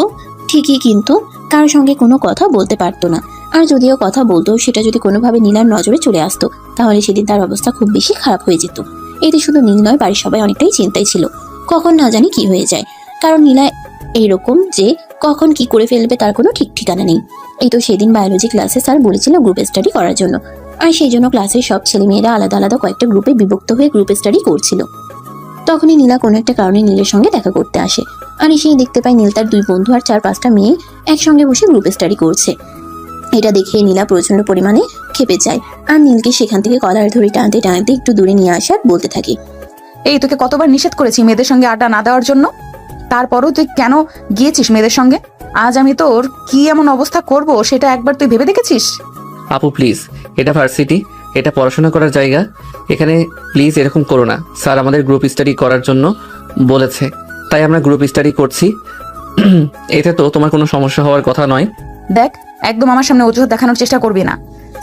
ঠিকই, কিন্তু তার সঙ্গে কোনো কথা বলতে পারতো না। আর যদিও কথা বলতো, সেটা যদি কোনোভাবে নীলার নজরে চলে আসতো, তাহলে সেদিন তার অবস্থা খুব বেশি খারাপ হয়ে যেত। এতে শুধু নীল নয়, বাড়ির সবাই অনেকটাই চিন্তায় ছিল, কখন না জানি কি হয়ে যায়। কারণ নীলা এইরকম যে কখন কি করে ফেলবে তার কোনো ঠিক ঠিকানা নেই। এই তো সেদিন বায়োলজি ক্লাসে স্যার বলেছিল গ্রুপ স্টাডি করার জন্য, আর সেই জন্য ক্লাসের সব ছেলেমেয়েরা আলাদা আলাদা কয়েকটা গ্রুপে বিভক্ত হয়ে গ্রুপ স্টাডি করছিল। তখনই নীলা কোনো একটা কারণে নীলের সঙ্গে দেখা করতে আসে, আর এসেই দেখতে পায় নীল তার 2 বন্ধু আর 4-5টা মেয়ে একসঙ্গে বসে গ্রুপ স্টাডি করছে। এটা দেখে নীলা প্রচন্ড পরিমাণে ক্ষেপে যায়, আর নীলকে সেখান থেকে কলার ধরে টানতে টানতে একটু দূরে নিয়ে আসে আর বলতে থাকে, এই তোকে কতবার নিষেধ করেছি মেয়েদের সঙ্গে আড্ডা না দেওয়ার জন্য, তারপরও তুই কেন গিয়েছিস মেয়েদের সঙ্গে? আজ আমি তোর কি এমন অবস্থা করব সেটা একবার তুই ভেবে দেখেছিস? আপু প্লিজ, এটা ভার্সিটি, এটা পড়াশোনা করার জায়গা, এখানে প্লিজ এরকম করো না। স্যার আমাদের গ্রুপ স্টাডি করার জন্য বলেছে, তাই আমরা গ্রুপ স্টাডি করছি। এতে তো তোমার কোনো সমস্যা হওয়ার কথা নয়। দেখ, একদম আমার সামনে অজুহাত দেখানোর চেষ্টা করবি না।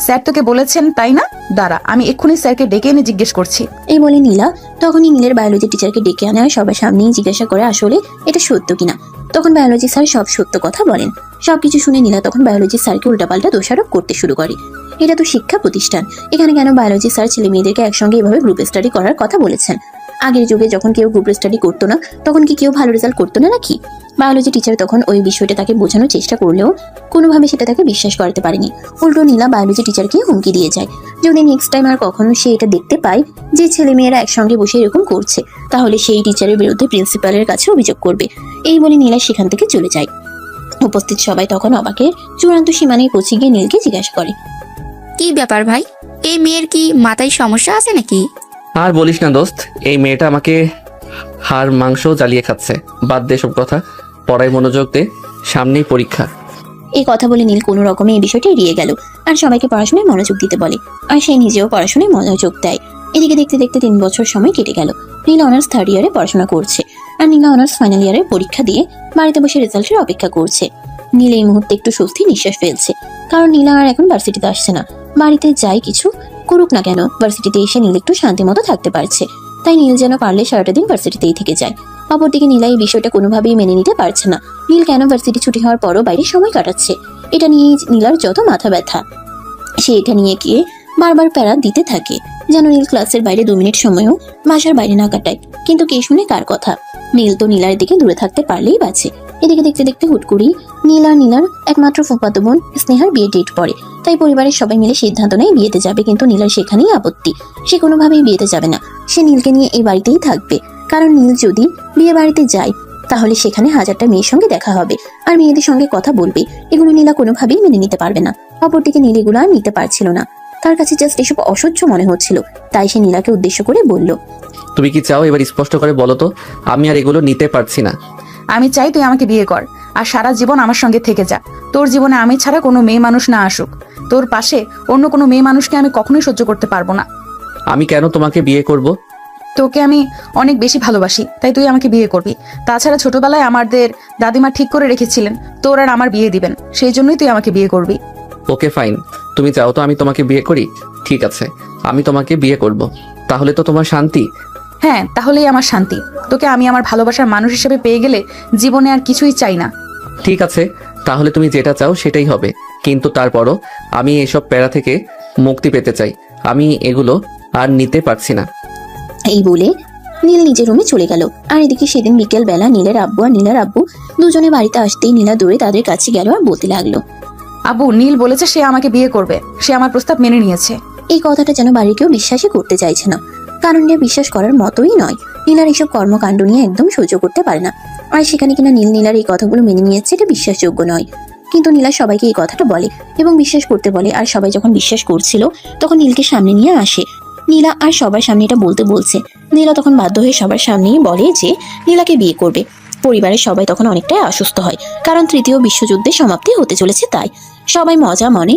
স্যার তোকে বলেছেন তাই না? দাঁড়া, আমি এক্ষুনি স্যারকে ডেকে এনে জিজ্ঞেস করছি। এই বলে নীলা তখনই নীলের বায়োলজি টিচারকে ডেকে আনে আর সবার সামনেই জিজ্ঞাসা করে আসলে এটা সত্য কিনা। তখন বায়োলজি স্যার সব সত্য কথা বলেন। সবকিছু শুনে নীলা তখন বায়োলজি স্যারকে উল্টাপাল্টা দোষারোপ করতে শুরু করে। এটা তো শিক্ষা প্রতিষ্ঠান, এখানে কেন বায়োলজি স্যার ছেলে মেয়েদেরকে একসঙ্গে এভাবে গ্রুপ স্টাডি করার কথা বলেছেন? আগের যুগে যখন কেউ গ্রুপ স্টাডি করতো না, তখন কি কেউ ভালো রেজাল্ট করতো না নাকি? বায়োলজি টিচার তখন ওই বিষয়টা তাকে বোঝানোর চেষ্টা করলেও কোনোভাবে সেটা তাকে বিশ্বাস করাতে পারেনি। উল্টো নীলা বায়োলজি টিচারকে হুমকি দিয়ে যায়, যদি নেক্সট টাইম আর কখনো সে এটা দেখতে পায় যে ছেলেমেয়েরা একসঙ্গে বসে এরকম করছে, তাহলে সেই টিচারের বিরুদ্ধে প্রিন্সিপালের কাছে অভিযোগ করবে। এই বলে নীলা সেখান থেকে চলে যায়। উপস্থিত সবাই তখন অবাকের চূড়ান্ত সীমানায় পৌঁছে গিয়ে নীলকে জিজ্ঞাসা করে, কি ব্যাপার ভাই, এই মেয়ের কি মাথায় সমস্যা আছে নাকি? আর বলিস না দোস্ত, এই মেয়েটা আমাকে হাড় মাংস জ্বালিয়ে খাচ্ছে। বাদ দে সব কথা, পড়ায় মনোযোগ দে, সামনেই পরীক্ষা। এই কথা বলে নীল কোনো রকমে এই বিষয়টা এড়িয়ে গেল আর সবাইকে পড়াশোনায় মনোযোগ দিতে বলে, আর সে নিজেও পড়াশোনায় মনোযোগ দেয়। এদিকে দেখতে দেখতে 3 বছর সময় কেটে গেল। নীল অনার্স 3rd ইয়ারে পড়াশোনা করছে, আর নীলা অনার্স ফাইনাল ইয়ারের পরীক্ষা দিয়ে বাড়িতে বসে রেজাল্টের অপেক্ষা করছে। নীল এই মুহূর্তে একটু স্বস্তি নিঃশ্বাস ফেলছে, কারণ নীলা আর এখন ভার্সিটিতে আসছে না। বাড়িতে যাই কিছু করুক না কেন, ভার্সিটিতে এসে নীল একটু শান্তি মতো থাকতে পারছে। তাই নীল যেন পারলে সারাটা দিন ভার্সিটিতেই থেকে যায়। অপরদিকে নীলা এই বিষয়টা কোনোভাবেই মেনে নিতে পারছে না। নীল কেন ভার্সিটি ছুটি হওয়ার পরও বাইরে সময় কাটাচ্ছে, এটা নিয়েই নীলার যত মাথা ব্যথা। সে এটা নিয়ে গিয়ে বারবার প্যারা দিতে থাকে, যেন নীল ক্লাসের বাইরে 2 মিনিট সময়ও বাসার বাইরে না কাটায়। কিন্তু কে শুনে কার কথা? নীল তো নীলার দিকে দূরে থাকতে পারলেই বাঁচে। এদিকে দেখতে দেখতে হুট করেই নীল আর নীলার একমাত্র ফুফাতো বোন স্নেহার বিয়ে ডেট পড়ে। তাই পরিবারের সবাই মিলে সিদ্ধান্ত নেয় বিয়েতে যাবে, কিন্তু নীলার সেখানেই আপত্তি। সে কোনোভাবেই বিয়েতে যাবে না, সে নীলকে নিয়ে এই বাড়িতেই থাকবে। কারণ নীল যদি বিয়ে বাড়িতে যায়, তাহলে সেখানে 1000টা মেয়ের সঙ্গে দেখা হবে আর মেয়েদের সঙ্গে কথা বলবে। এগুলো নীলা কোনোভাবেই মেনে নিতে পারবে না। অপরদিকে নীল এগুলো আর নিতে পারছিল না, তার কাছে জাস্ট এসব অসহ্য মনে হচ্ছিল। তাই সে নীলাকে উদ্দেশ্য করে বলল, তুমি কি চাও এবার স্পষ্ট করে বলো তো? আমি আর এগুলো নিতে পারছি না। আমি চাই তুই আমাকে বিয়ে কর আর সারা জীবন আমার সঙ্গে থেকে যা। তোর জীবনে আমি ছাড়া কোনো মেয়ে মানুষ না আসুক, তোর পাশে অন্য কোনো মেয়ে মানুষকে আমি কখনোই সহ্য করতে পারবো না। আমি কেন তোমাকে বিয়ে করব? তোকে আমি অনেক বেশি ভালোবাসি, তাই তুই আমাকে বিয়ে করবি। তাছাড়া ছোটবেলায় আমাদের দাদিমা ঠিক করে রেখেছিলেন তোর আর আমার বিয়ে দিবেন, সেই জন্যই তুই আমাকে বিয়ে করবি। ওকে ফাইন, তুমি চাও তো আমি তোমাকে বিয়ে করি? ঠিক আছে, আমি তোমাকে বিয়ে করব। তাহলে তো তোমার শান্তি? হ্যাঁ, তাহলেই আমার শান্তি। তোকে আমি আমার ভালোবাসার মানুষ হিসেবে পেয়ে গেলে জীবনে আর কিছুই চাই না। ঠিক আছে, তাহলে তুমি যেটা চাও সেটাই হবে, কিন্তু তারপরও আমি এসব প্যারা থেকে মুক্তি পেতে চাই। আমি এগুলো আর নিতে পারছি না। এই বলে নীল নিজের রুমে চলে গেল। আর এদিকে সেদিন বিকেল বেলা নীলের আব্বু আর নীলার আব্বু দুজনে বাড়িতে আসতেই নীলা দৌড়ে তাদের কাছে গেল আর বলতে লাগলো, আব্বু, নীল বলেছে সে আমাকে বিয়ে করবে, সে আমার প্রস্তাব মেনে নিয়েছে। এই কথাটা যেন বাড়ির কেউ বিশ্বাসই করতে চাইছে না, কারণ এটা বিশ্বাস করার মতোই নয়। নীলার এইসব কর্মকাণ্ড নিয়ে একদম সহ্য করতে পারে না, আর সেখানে কিনা নীলার এই কথাগুলো মেনে নিয়েছে, এটা বিশ্বাসযোগ্য নয়। কিন্তু নীলা সবাইকে এই কথাটা বলে এবং বিশ্বাস করতে বলে, আর সবাই যখন বিশ্বাস করছিল তখন নীলকে সামনে নিয়ে আসে। নীলা আর সবার সামনে এটা বলতে বলছে। নীলা তখন বাধ্য হয়ে সবার সামনেই বলে যে নীলাকে বিয়ে করবে। পরিবারের সবাই তখন অনেকটাই অসুস্থ হয়, কারণ তৃতীয় বিশ্বযুদ্ধের সমাপ্তি হতে চলেছে। তাই সবাই মজা মনে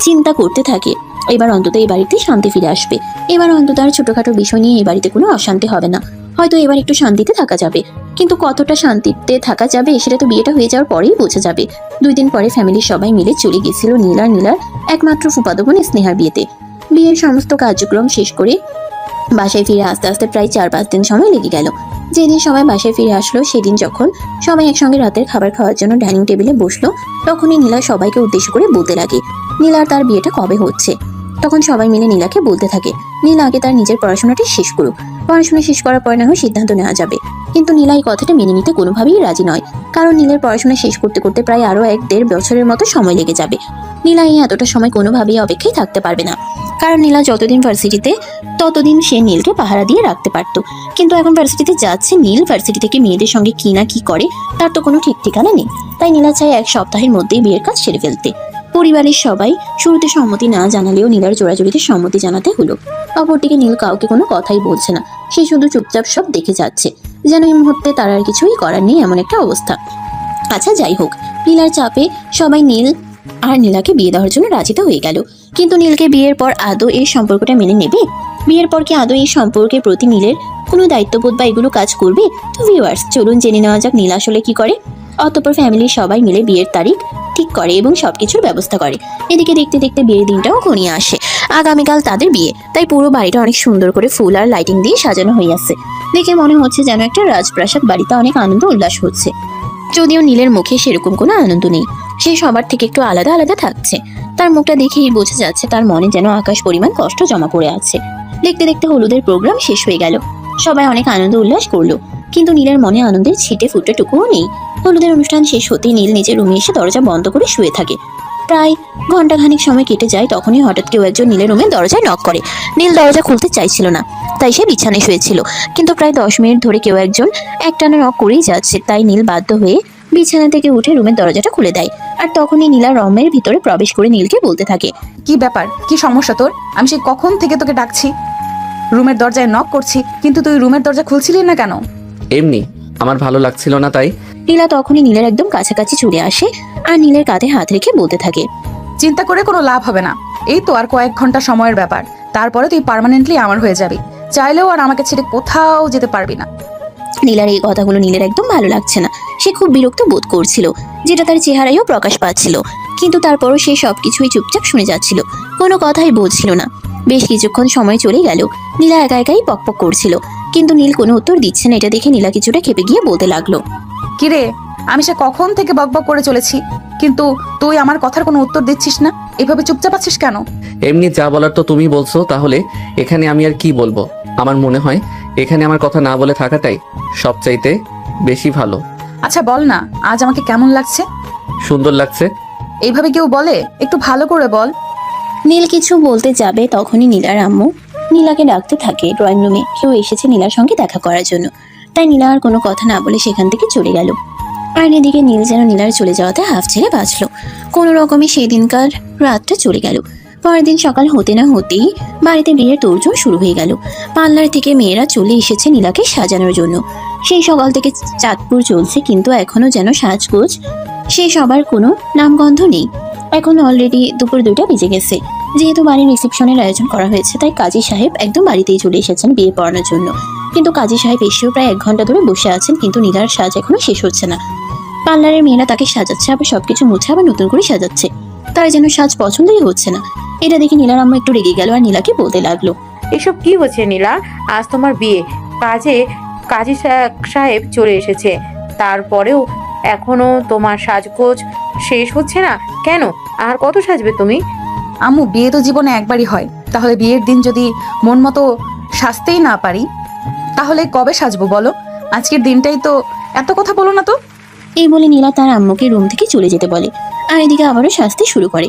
চিন্তা করতে থাকে এবার অন্তত এই বাড়িতে শান্তি ফিরে আসবে। এবার অন্তত আর ছোটখাটো বিষয় নিয়ে এই বাড়িতে কোনো অশান্তি হবে না। হয়তো এবার একটু শান্তিতে থাকা যাবে, কিন্তু কতটা শান্তিতে থাকা যাবে সেটা তো বিয়েটা হয়ে যাওয়ার পরেই বোঝা যাবে। 2 দিন পরে ফ্যামিলির সবাই মিলে চলে গেছিল নীলার একমাত্র ফুফাতো বোন স্নেহার বিয়েতে। বিয়ের সমস্ত কার্যক্রম শেষ করে বাসায় ফিরে আস্তে আস্তে প্রায় 4-5 দিন সময় লেগে গেল। যেদিন সবাই বাসায় ফিরে আসলো সেদিন যখন সবাই একসঙ্গে রাতের খাবার খাওয়ার জন্য ডাইনিং টেবিলে বসলো, তখনই নীলা সবাইকে উদ্দেশ্য করে বলতে লাগে নীলার তার বিয়েটা কবে হচ্ছে। তখন সবাই মিলে নীলাকে বলতে থাকে নীলা আগে তার নিজের পড়াশোনাটি শেষ করুক, পড়াশোনা শেষ করার পর না হয় সিদ্ধান্ত নেওয়া যাবে। কিন্তু নীলা এই কথাটা মেনে নিতে কোনোভাবেই রাজি নয়, কারণ নীলের পড়াশোনা শেষ করতে করতে প্রায় আরো 1-1.5 বছরের মতো সময় লেগে যাবে। নীলা এই এতটা সময় কোনোভাবেই অপেক্ষায় থাকতে পারবে না, কারণ নীলা যতদিন ভার্সিটিতে ততদিন সে নীলকে পাহারা দিয়ে রাখতে পারতো। কিন্তু এখন ভার্সিটিতে যাচ্ছে নীল, ভার্সিটি থেকে মেয়েদের সঙ্গে কি না কি করে তার তো কোনো ঠিক ঠিকানা নেই। তাই নীলা চায় 1 সপ্তাহের মধ্যেই বিয়ের কাজ সেরে ফেলতে। পরিবারের সবাই শুরুতে সম্মতি না জানালেও নীলার জোড়াজুড়িতে সম্মতি জানাতে হলো। অপরদিকে নীল কাউকে কোনো কথাই বলছে না, সে শুধু চুপচাপ সব দেখে যাচ্ছে, যেন এই মুহূর্তে তার আর কিছুই করার নেই এমন একটা অবস্থা। আচ্ছা যাই হোক, নীলার চাপে সবাই নীল আর নীলাকে বিয়ে দেওয়ার জন্য রাজি তো হয়ে গেল। কিন্তু নীলকে বিয়ের পর আদৌ এই সম্পর্কটা মেনে নেবে? বিয়ের পর কি আদৌ এই সম্পর্কের প্রতি নীলের কোনো দায়িত্ববোধ বা এগুলো কাজ করবে? তো ভিউয়ার্স, চলুন জেনে নেওয়া যাক নীল আসলে কি করে। অতঃপর ফ্যামিলির সবাই মিলে বিয়ের তারিখ ঠিক করে এবং সবকিছুর ব্যবস্থা করে। এদিকে দেখতে দেখতে বিয়ের দিনটাও ঘনিয়ে আসে। আগামীকাল তাদের বিয়ে, তাই পুরো বাড়িটা অনেক সুন্দর করে ফুল আর লাইটিং দিয়ে সাজানো হয়ে আছে। দেখে মনে হচ্ছে যেন একটা রাজপ্রাসাদ বাড়িতে অনেক আনন্দ উল্লাস হচ্ছে। যদিও নীলের মুখে সেরকম কোনো আনন্দ নেই, সে সবার থেকে একটু আলাদা আলাদা থাকছে। তার মুখটা দেখেই বোঝা যাচ্ছে তার মনে যেন আকাশ পরিমাণ কষ্ট জমা পড়ে আছে। দেখতে দেখতে হলুদের প্রোগ্রাম শেষ হয়ে গেল, সবাই অনেক আনন্দ উল্লাস করলো, কিন্তু নীলের মনে আনন্দের ছিটে ফুটেটুকুও নেই। হলুদের অনুষ্ঠান শেষ হতেই নীল নিজের রুমে এসে দরজা বন্ধ করে শুয়ে থাকে। প্রায় ঘন্টাখানিক সময় কেটে যায়, তখনই হঠাৎ কেউ একজন নীলের রুমে দরজায় নক করে। নীল দরজা খুলতে চাইছিল না, তাই সে বিছানায় শুয়েছিল। কিন্তু প্রায় 10 মিনিট ধরে কেউ একজন একটানা নক করেই যাচ্ছে, তাই নীল বাধ্য হয়ে বিছানা থেকে উঠে রুমের দরজাটা খুলে দেয়। আর তখনই নীলা রুমের ভিতরে প্রবেশ করে নীলকে বলতে থাকে, কি ব্যাপার, কি সমস্যা তোর? আমি সেই কখন থেকে তোকে ডাকছি, রুমের দরজায় নক করছি, কিন্তু তুই রুমের দরজা খুলছিলি না কেন? এমনি আমার ভালো লাগছিল না তাই। নীলা তখনই নীলের একদম কাছাকাছি চলে আসে আর নীলের কাঁধে হাত রেখে বলতে থাকে, চিন্তা করে কোনো লাভ হবে না, এই তো আর কয়েক ঘন্টা সময়ের ব্যাপার, তারপরে তুই পার্মানেন্টলি আমার হয়ে যাবি, চাইলেও আর আমাকে ছেড়ে কোথাও যেতে পারবি না। নীলার এই কথাগুলো নীলের একদম ভালো লাগছে না, সে খুব বিরক্ত বোধ করছিল, যেটা তার চেহারায়ও প্রকাশ পাচ্ছিল। কিন্তু তারপরও সে সবকিছুই চুপচাপ শুনে যাচ্ছিল, কোনো কথাই বলছিল না। বেশ কিছুক্ষণ সময় চলে গেল, নীলা একা একাই পকপক করছিল, কিন্তু নীল কোনো উত্তর দিচ্ছে না। এটা দেখে নীলা কিছুটা খেপে গিয়ে বলতে লাগলো, কিরে, আমি সে কখন থেকে বকবক করে চলেছি, কিন্তু তুই আমার কথার কোনো উত্তর দিচ্ছিস না, এভাবে চুপচাপ আছিস কেন? এমনি যা বলার তো তুমি বলছো, তাহলে এখানে আমি আর কি বলবো? আমার মনে হয় এখানে আমার কথা না বলে থাকাটাই সবচাইতে বেশি ভালো। আচ্ছা বল না, আজ আমাকে কেমন লাগছে? সুন্দর লাগছে। এইভাবে কেউ বলে? একটু ভালো করে বল। নীল কিছু বলতে যাবে, তখনই নীলার আম্মু নীলাকে ডাকতে থাকে ড্রয়িং রুমে। কেউ এসেছে নীলার সঙ্গে দেখা করার জন্য, তাই নীলা আর কোনো কথা না বলে সেখান থেকে চলে গেল। আর এদিকে নীল যেন নীলার চলে যাওয়াতে হাফ ছেড়ে বাঁচলো। কোনো রকমে সেই দিনকার রাতটা চলে গেল। পরের দিন সকাল হতে না হতেই বাড়িতে বিয়ের তোড়জোড় শুরু হয়ে গেল। পার্লার থেকে মেয়েরা চলে এসেছে নীলাকে সাজানোর জন্য। সেই সকাল থেকে চাঁদপুর চলছে, কিন্তু এখনো যেন সাজগোজ সে সবার কোনো নামগন্ধ নেই। এখন অলরেডি দুপুর 2টা বেজে গেছে। যেহেতু বাড়ির রিসেপশনের আয়োজন করা হয়েছে, তাই কাজী সাহেব একদম বাড়িতেই চলে এসেছেন বিয়ে পড়ানোর জন্য। কিন্তু কাজী সাহেব এসেও প্রায় 1 ঘন্টা ধরে বসে আছেন, কিন্তু নীলার সাজ এখনো শেষ হচ্ছে না। পার্লারের মেয়েরা তাকে সাজাচ্ছে, আবার সবকিছু মুছে আবার নতুন করে সাজাচ্ছে, তার যেন সাজ পছন্দই হচ্ছে না। এটা দেখে নীলার আম্মা একটু রেগে গেল আর নীলাকে বলতে লাগলো, এসব কি হচ্ছে নীলা? আজ তোমার বিয়ে, কাজী সাহেব চলে এসেছে, তারপরেও এখনো তোমার সাজগোজ শেষ হচ্ছে না কেন? আর কত সাজবে তুমি? আম্মু, বিয়ে তো জীবনে একবারই হয়, তাহলে বিয়ের দিন যদি মন মতো সাজতেই না পারি, তাহলে কবে সাজবো বলো? আজকের দিনটাই তো। এত কথা বলো না তো। এই বলে নীলা তার আম্মুকে রুম থেকে চলে যেতে বলে, আর এদিকে আবারও সাজতে শুরু করে।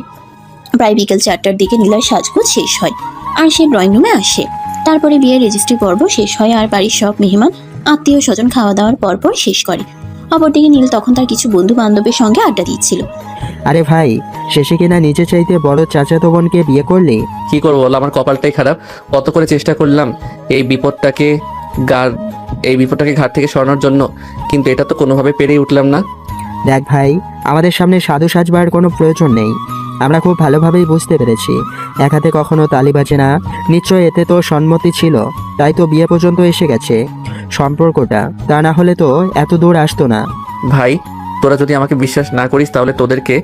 প্রায় বিকেল 4টার দিকে নীলার সাজগোজ শেষ হয় আর সে ড্রয়িং রুমে আসে। তারপরে বিয়ের রেজিস্ট্রি পর্ব শেষ হয় আর বাড়ির সব মেহমান আত্মীয় স্বজন খাওয়া দাওয়ার পরপর শেষ করে। অপরদিকে নীল তখন তার কিছু বন্ধু বান্ধবের সঙ্গে আড্ডা দিচ্ছিল। আরে ভাই, শেষে কিনা নিজে চাইতে বড় চাচাতো বোনকে বিয়ে করলি? কি করবো বল, আমার কপালটাই খারাপ। কত করে চেষ্টা করলাম এই বিপদটাকে এই বিপদটাকে ঘাট থেকে সরানোর জন্য, কিন্তু এটা তো কোনোভাবে পেরেই উঠলাম না। দেখ ভাই, আমাদের সামনে সাধু সাজবার কোনো প্রয়োজন নেই। আমরা খুব ভালোভাবেই বুঝতে পেরেছি এক হাতে কখনো তালি বাজে না। নিশ্চয় এতে তো সম্মতি ছিল, তাই তো বিয়ে পর্যন্ত এসে গেছে সম্পর্কটা। তা না হলে তো এত দূর আসতো না। ভাই, তোরা যদি আমাকে বিশ্বাস না করিস তাহলে তোদেরকে